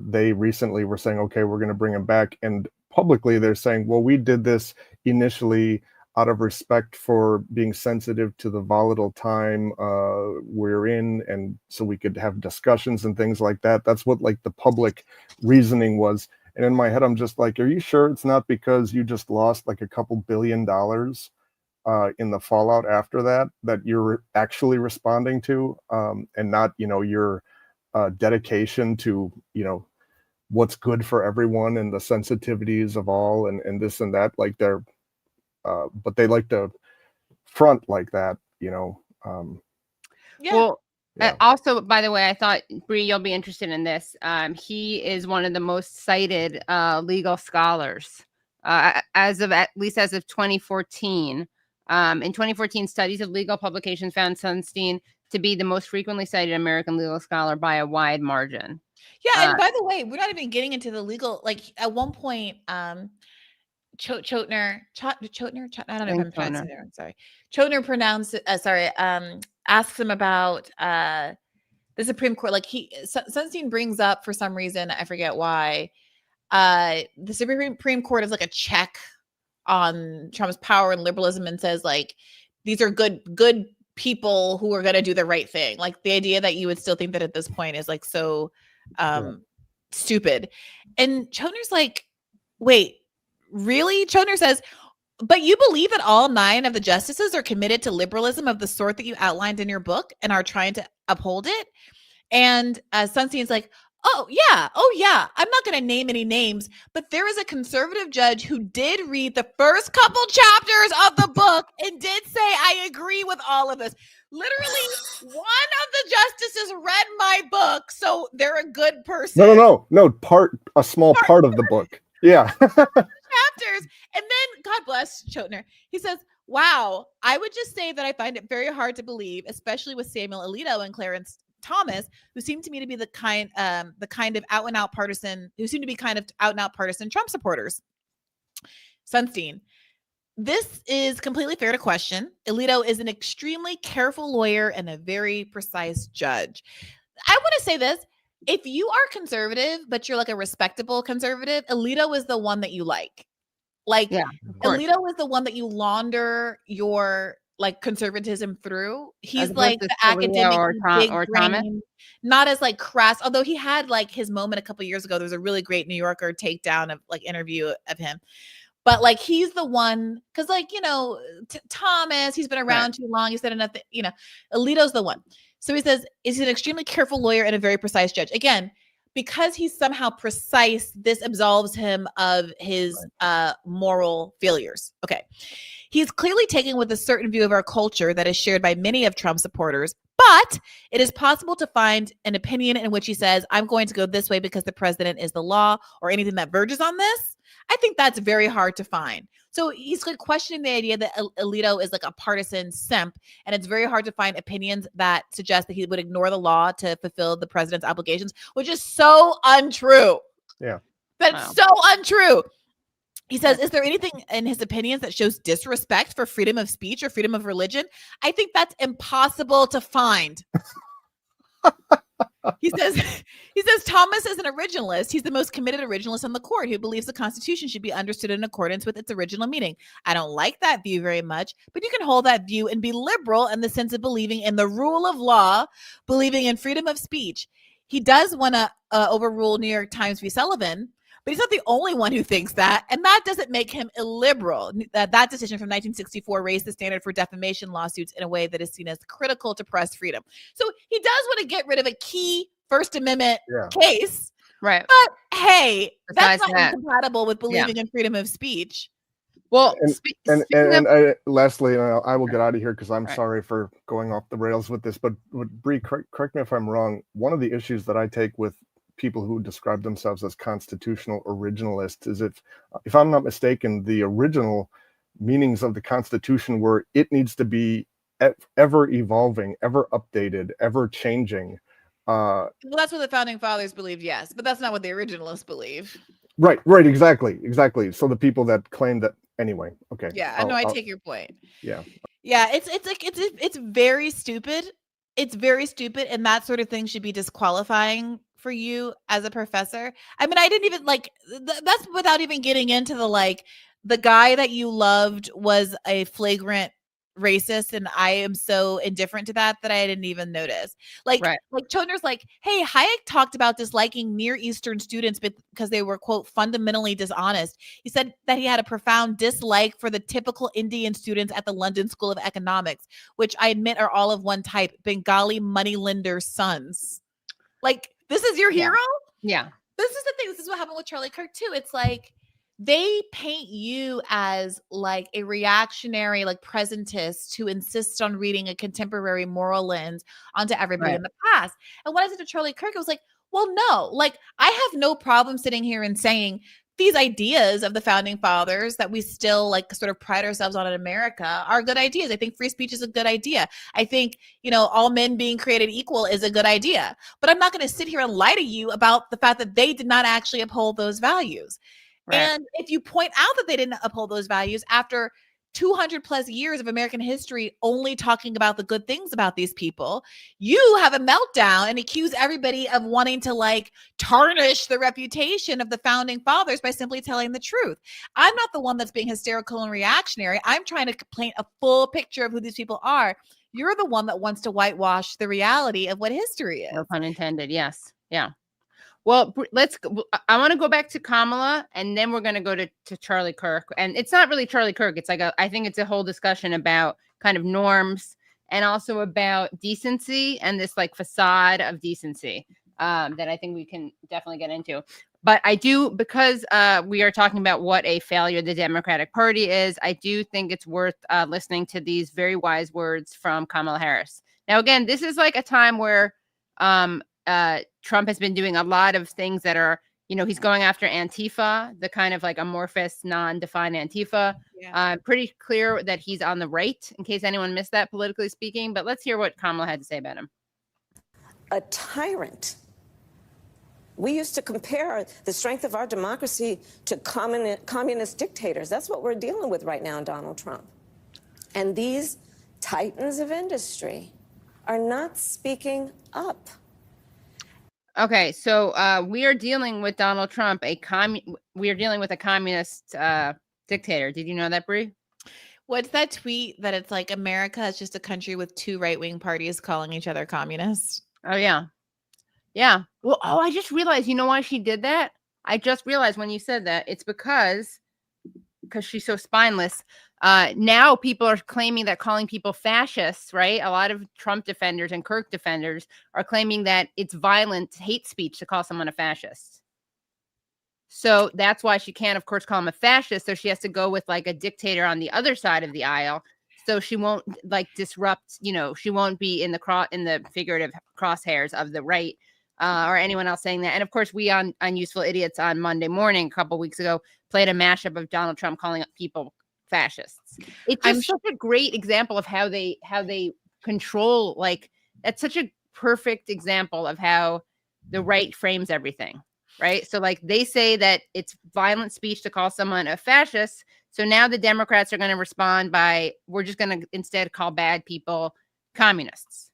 they recently were saying, okay, we're going to bring him back. And publicly they're saying, well, we did this initially out of respect for being sensitive to the volatile time we're in, and so we could have discussions and things like that. That's what like the public reasoning was. And in my head, I'm just like, are you sure it's not because you just lost like a couple $1 billion in the fallout after that you're actually responding to, and not, your dedication to, what's good for everyone and the sensitivities of all and this and that, like they're, but they like to front like that, Yeah. Well, Yeah. also, by the way, I thought, Bree, you'll be interested in this. He is one of the most cited legal scholars as of 2014. In 2014, studies of legal publications found Sunstein to be the most frequently cited American legal scholar by a wide margin. Yeah, and by the way, we're not even getting into the legal. Like at one point, Chotiner, I don't know if I'm pronouncing it wrong. Sorry, Chotiner pronounced asks him about the Supreme Court. Like Sunstein brings up for some reason, I forget why, the Supreme Court is like a check on Trump's power and liberalism, and says like these are good people who are going to do the right thing. Like the idea that you would still think that at this point is like so stupid. And Chotiner's like, wait, really? Chotiner says, but you believe that all 9 of the justices are committed to liberalism of the sort that you outlined in your book and are trying to uphold it? And Sunstein's like, oh yeah. I'm not going to name any names, but there is a conservative judge who did read the first couple chapters of the book and did say, I agree with all of this. Literally, one of the justices read my book, so they're a good person. No, a small part of the book. Yeah. Chapters. And then, God bless Chotiner, he says, wow, I would just say that I find it very hard to believe, especially with Samuel Alito and Clarence Thomas, who seem to me to be the kind of out and out partisan Trump supporters. Sunstein, this is completely fair to question. Alito is an extremely careful lawyer and a very precise judge. I want to say this. If you are conservative, but you're like a respectable conservative, Alito is the one that you like. Like, yeah, Alito is the one that you launder your like conservatism through. He's like the academic or Thomas, not as like crass. Although he had like his moment a couple years ago. There was a really great New Yorker takedown of like interview of him. But like he's the one, because like Thomas, he's been around too long. He said enough. Alito's the one. So he says, is an extremely careful lawyer and a very precise judge. Again, because he's somehow precise, this absolves him of his moral failures. Okay. He's clearly taken with a certain view of our culture that is shared by many of Trump's supporters, but it is possible to find an opinion in which he says, I'm going to go this way because the president is the law, or anything that verges on this. I think that's very hard to find. So he's questioning the idea that Alito is like a partisan simp, and it's very hard to find opinions that suggest that he would ignore the law to fulfill the president's obligations, which is so untrue. Yeah. That's so untrue. He says, is there anything in his opinions that shows disrespect for freedom of speech or freedom of religion? I think that's impossible to find. He says Thomas is an originalist. He's the most committed originalist on the court who believes the Constitution should be understood in accordance with its original meaning. I don't like that view very much, but you can hold that view and be liberal in the sense of believing in the rule of law, believing in freedom of speech. He does want to overrule New York Times v. Sullivan, but he's not the only one who thinks that, and that doesn't make him illiberal. That decision from 1964 raised the standard for defamation lawsuits in a way that is seen as critical to press freedom. So he does want to get rid of a key First Amendment case, right? But hey, that's not incompatible with believing in freedom of speech. Well, lastly, I will get out of here because I'm sorry for going off the rails with this, but Bree, correct me if I'm wrong. One of the issues that I take with people who describe themselves as constitutional originalists is if I'm not mistaken, the original meanings of the Constitution were it needs to be ever evolving, ever updated, ever changing. Well, that's what the founding fathers believed, yes, but that's not what the originalists believe. Right, exactly. So the people that claim that anyway, okay. Yeah, I know. I take your point. Yeah. Yeah, it's like it's very stupid. It's very stupid, and that sort of thing should be disqualifying for you as a professor. I mean, I didn't even like that's without even getting into the guy that you loved was a flagrant racist, and I am so indifferent to that I didn't even notice. Right. Like Chotiner's like, hey, Hayek talked about disliking Near Eastern students because they were, quote, fundamentally dishonest. He said that he had a profound dislike for the typical Indian students at the London School of Economics, which I admit are all of one type, Bengali moneylenders' sons. Like, this is your hero? Yeah. This is the thing. This is what happened with Charlie Kirk, too. It's like, they paint you as like a reactionary, like presentist who insists on reading a contemporary moral lens onto everybody in the past. And when I said to Charlie Kirk, it was like, well, no, like I have no problem sitting here and saying these ideas of the founding fathers that we still like sort of pride ourselves on in America are good ideas. I think free speech is a good idea. I think, all men being created equal is a good idea. But I'm not going to sit here and lie to you about the fact that they did not actually uphold those values. Right. And if you point out that they didn't uphold those values after 200 plus years of American history only talking about the good things about these people, you have a meltdown and accuse everybody of wanting to like tarnish the reputation of the founding fathers by simply telling the truth. I'm not the one that's being hysterical and reactionary. I'm trying to paint a full picture of who these people are. You're the one that wants to whitewash the reality of what history is. No pun intended. Yes. Yeah. Well, I want to go back to Kamala, and then we're going to go to Charlie Kirk. And it's not really Charlie Kirk. It's like I think it's a whole discussion about kind of norms and also about decency and this like facade of decency that I think we can definitely get into. But I do, because we are talking about what a failure the Democratic Party is, I do think it's worth listening to these very wise words from Kamala Harris. Now, again, this is like a time where Trump has been doing a lot of things that are, he's going after Antifa, the kind of like amorphous, non-defined Antifa. Yeah. Pretty clear that he's on the right, in case anyone missed that politically speaking. But let's hear what Kamala had to say about him. A tyrant. We used to compare the strength of our democracy to communist dictators. That's what we're dealing with right now in Donald Trump. And these titans of industry are not speaking up. Okay, so we are dealing with Donald Trump, we are dealing with a communist dictator. Did you know that, Brie? What's that tweet that it's like America is just a country with two right-wing parties calling each other communists? Oh, yeah. Yeah. Well, I just realized, you know why she did that? I just realized when you said that, it's because she's so spineless. Now people are claiming that calling people fascists, right? A lot of Trump defenders and Kirk defenders are claiming that it's violent hate speech to call someone a fascist. So that's why she can't, of course, call him a fascist. So she has to go with like a dictator on the other side of the aisle. So she won't like disrupt, she won't be in the figurative crosshairs of the right or anyone else saying that. And of course, we on Useful Idiots on Monday morning, a couple weeks ago, played a mashup of Donald Trump calling people fascists. It's just such a great example of how they control, like, that's such a perfect example of how the right frames everything, right? So like they say that it's violent speech to call someone a fascist. So now the Democrats are going to respond by, we're just going to instead call bad people communists.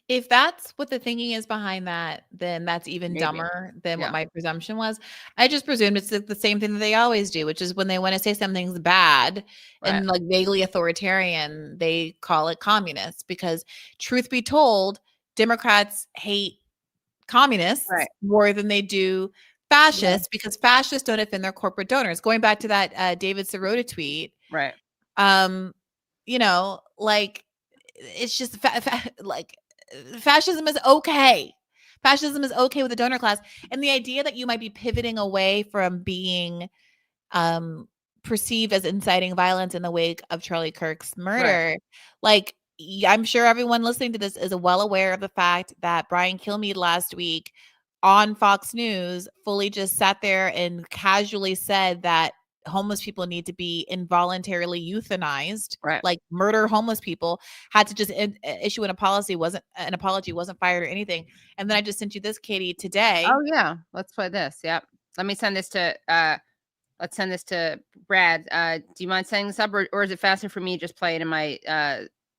If that's what the thinking is behind that, then that's even dumber than what my presumption was. I just presumed it's the same thing that they always do, which is when they want to say something's bad and like vaguely authoritarian, they call it communist, because truth be told, Democrats hate communists more than they do fascists, because fascists don't offend their corporate donors. Going back to that David Sirota tweet, right? Like it's just like fascism is okay. Fascism is okay with the donor class, and the idea that you might be pivoting away from being perceived as inciting violence in the wake of Charlie Kirk's murder, like I'm sure everyone listening to this is well aware of the fact that Brian Kilmeade last week on Fox News fully just sat there and casually said that homeless people need to be involuntarily euthanized, like murder homeless people, had to just issue an apology, wasn't fired or anything. And then I just sent you this, Katie, today. Oh yeah, let's play this. Yep. let me send this to let's send this to Brad. Do you mind sending this up, or is it faster for me to just play it in my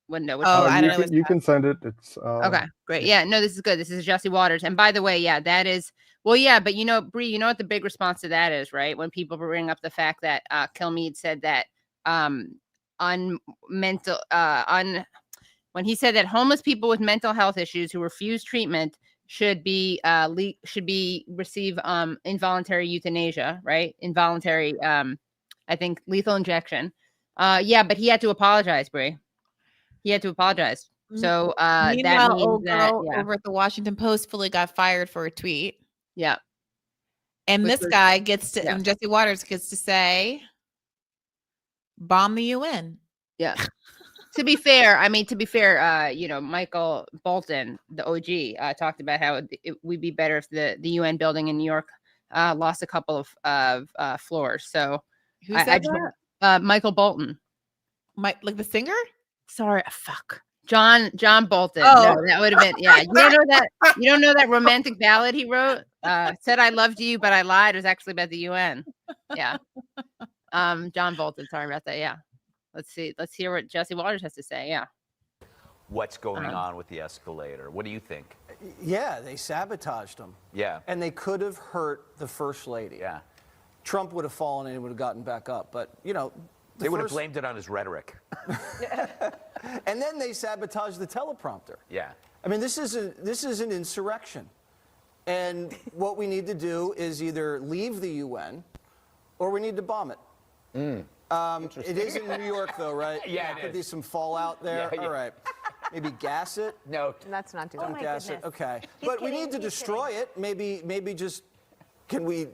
window? I don't know. You can send it. It's okay, great. Yeah, no, this is good. This is Jesse Waters. And by the way, yeah, that is but you know, Bree, you know what the big response to that is, right? When people bring up the fact that Kilmeade said that when he said that homeless people with mental health issues who refuse treatment should receive involuntary euthanasia, right? Involuntary, I think lethal injection. But he had to apologize, Bree. He had to apologize. So that means old girl that over at the Washington Post fully got fired for a tweet. Yeah. And this guy gets to, and Jesse Waters gets to say, bomb the UN. Yeah. To be fair, you know, Michael Bolton, the OG, talked about how it would be better if the UN building in New York lost a couple of floors. So who said that? Michael Bolton. Like the singer? Sorry, fuck. John Bolton. Oh, no, that would have been You don't know that romantic ballad he wrote? Said I loved you, but I lied. It was actually about the UN. Yeah. John Bolton. Sorry about that. Yeah. Let's see. Let's hear what Jesse Waters has to say. Yeah. What's going on with the escalator? What do you think? Yeah, they sabotaged them. Yeah. And they could have hurt the first lady. Yeah. Trump would have fallen and he would have gotten back up. But, you know, they would have blamed it on his rhetoric. And then they sabotaged the teleprompter. Yeah. I mean, this is an insurrection. And what we need to do is either leave the UN or we need to bomb it. It is in New York, though, right? Yeah, there could be some fallout there. Yeah. All right. Maybe gas it? No. Let's not do that. Don't gas it. Okay. But we need to destroy it. Maybe just, can we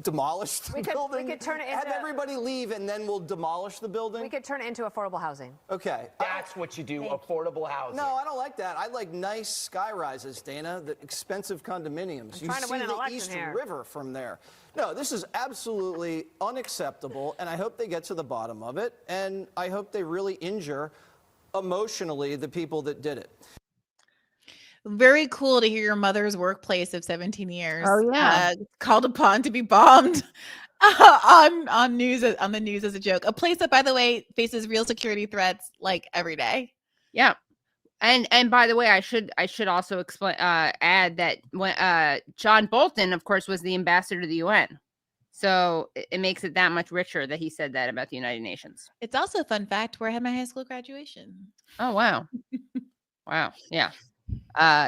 demolish the building? We could turn it into... Have everybody leave and then we'll demolish the building? We could turn it into affordable housing. Okay. That's what you do, affordable housing. No, I don't like that. I like nice sky rises, Dana, the expensive condominiums. You see the East River from there. No, this is absolutely unacceptable, and I hope they get to the bottom of it, and I hope they really injure emotionally the people that did it. Very cool to hear your mother's workplace of 17 years. Oh yeah, called upon to be bombed on the news as a joke. A place that, by the way, faces real security threats like every day. Yeah, and by the way, I should also explain add that when John Bolton, of course, was the ambassador to the UN, so it makes it that much richer that he said that about the United Nations. It's also a fun fact where I had my high school graduation. Oh wow, wow, yeah.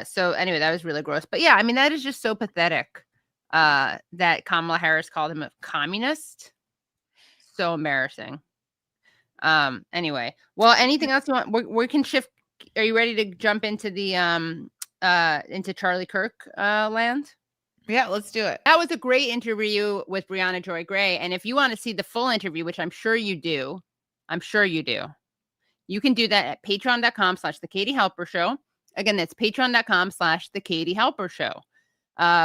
So anyway, that was really gross. But yeah, I mean, that is just so pathetic that Kamala Harris called him a communist. So embarrassing. Anyway, well, anything else you want? We can shift. Are you ready to jump into the into Charlie Kirk land? Yeah, let's do it. That was a great interview with Briahna Joy Gray. And if you want to see the full interview, which I'm sure you do, you can do that at patreon.com/The Katie Halper Show. Again, that's patreon.com/The Katie Halper Show.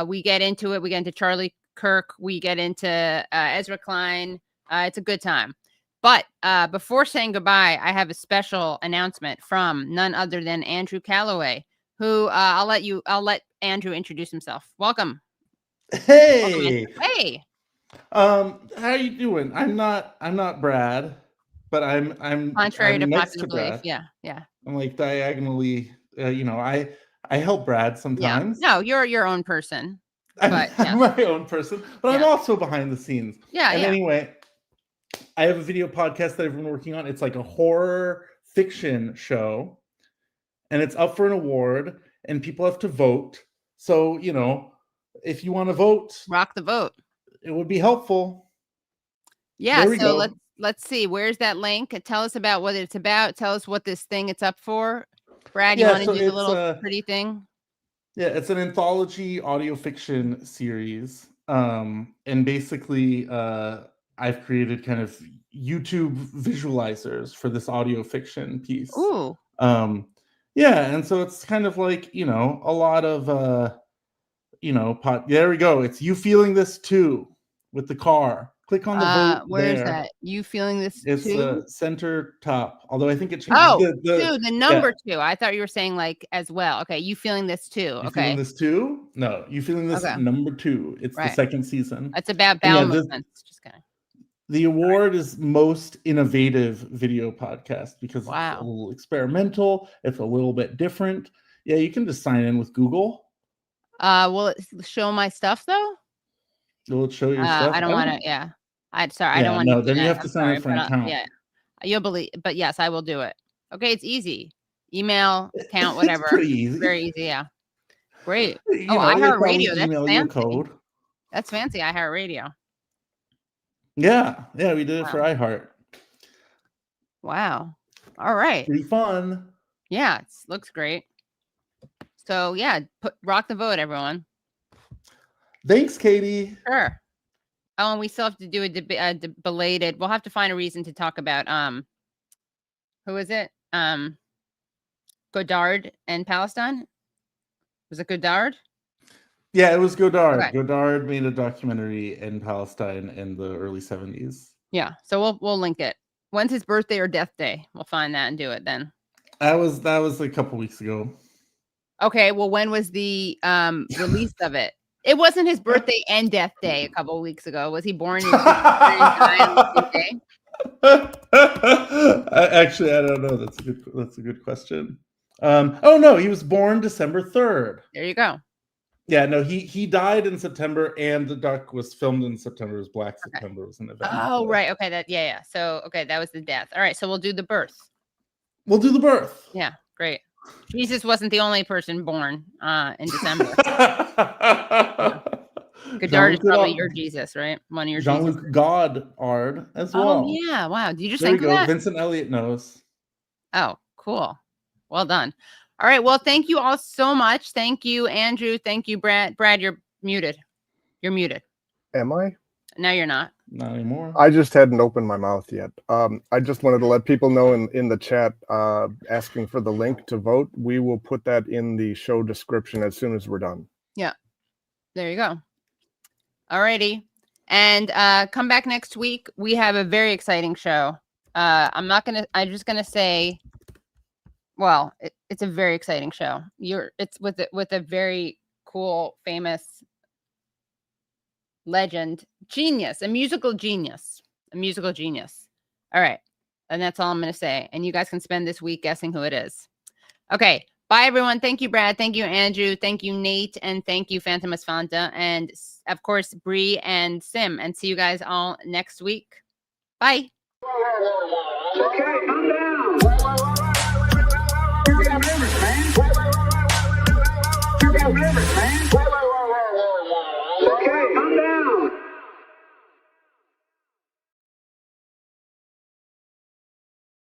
We get into it. We get into Charlie Kirk. We get into Ezra Klein. It's a good time. But before saying goodbye, I have a special announcement from none other than Andrew Calloway, who I'll let Andrew introduce himself. Welcome. Hey. Welcome, hey. How are you doing? I'm not Brad, but I'm contrary to next popular belief. Yeah. I'm like diagonally. I help Brad sometimes. Yeah. No, you're your own person. I'm my own person, but I'm also behind the scenes. Yeah. And anyway, I have a video podcast that I've been working on. It's like a horror fiction show, and it's up for an award, and people have to vote. So, if you want to vote, rock the vote. It would be helpful. Yeah. So let's see. Where's that link? Tell us about what it's about. Tell us what this thing it's up for. Brad, you want to do the little pretty thing? Yeah, it's an anthology audio fiction series. And basically, I've created kind of YouTube visualizers for this audio fiction piece. Ooh. Yeah, and so it's kind of like, a lot of, there we go. It's you feeling this too with the car. Click on the vote. Where is there. that? You feeling this It's too? the center top. Although I think it changes Oh, the two, the number two. I thought you were saying like as well. Okay, you feeling this too? You Okay, feeling this too? No, you feeling this Okay. number 2. It's the Right. second season. It's about And bowel yeah, this- movements. Just kidding. The award is most innovative video podcast because it's a little experimental. It's a little bit different. Yeah, you can just sign in with Google. Will it show my stuff though? Will it show your stuff? I don't want to. Yeah, I don't Yeah, want no, to. then you have to sign up for an account. Yeah, you'll believe. But yes, I will do it. Okay, it's easy. Email, account, whatever. It's pretty easy. Very easy. Yeah. Great. You Oh, know, they'll probably iHeartRadio. That's email you a fancy. code. That's fancy. iHeartRadio. Yeah, we did it for iHeart. Wow. All right. Pretty fun. Yeah, it looks great. So yeah, rock the vote, everyone. Thanks, Katie. Sure. Oh, and we still have to do a belated. We'll have to find a reason to talk about who is it? Godard and Palestine. Was it Godard? Yeah, it was Godard. Okay. Godard made a documentary in Palestine in the early 70s. Yeah. So we'll link it. When's his birthday or death day? We'll find that and do it then. That was a couple weeks ago. Okay. Well, when was the release of it? It wasn't his birthday and death day a couple of weeks ago. Was he born in the same day? Actually, I don't know. That's a good question. Oh no, he was born December 3rd. There you go. Yeah, no, he died in September, and the doc was filmed in September. It was Black September was an event. Oh, right. Okay, yeah. So okay, that was the death. All right, so we'll do the birth. We'll do the birth. Yeah, great. Jesus wasn't the only person born in December. Godard is probably your Jesus, right? One of your Jesus. Jean-Luc Godard as well. Oh yeah, wow. Did you just there you think of go. that? Vincent Elliott knows. Oh, cool. Well done. All right. Well, thank you all so much. Thank you, Andrew. Thank you, Brad. Brad, you're muted. You're muted. Am I? No, you're not. Not anymore. I just hadn't opened my mouth yet. I just wanted to let people know in the chat asking for the link to vote. We will put that in the show description as soon as we're done. Yeah. There you go. All righty. And come back next week. We have a very exciting show. I'm just gonna say, well, it's a very exciting show. It's with a very cool, famous legend, genius, a musical genius. All right. And that's all I'm going to say. And you guys can spend this week guessing who it is. Okay. Bye, everyone. Thank you, Brad. Thank you, Andrew. Thank you, Nate. And thank you, Phantomus Fanta. And, of course, Bree and Sim. And see you guys all next week. Bye. Okay, I'm down.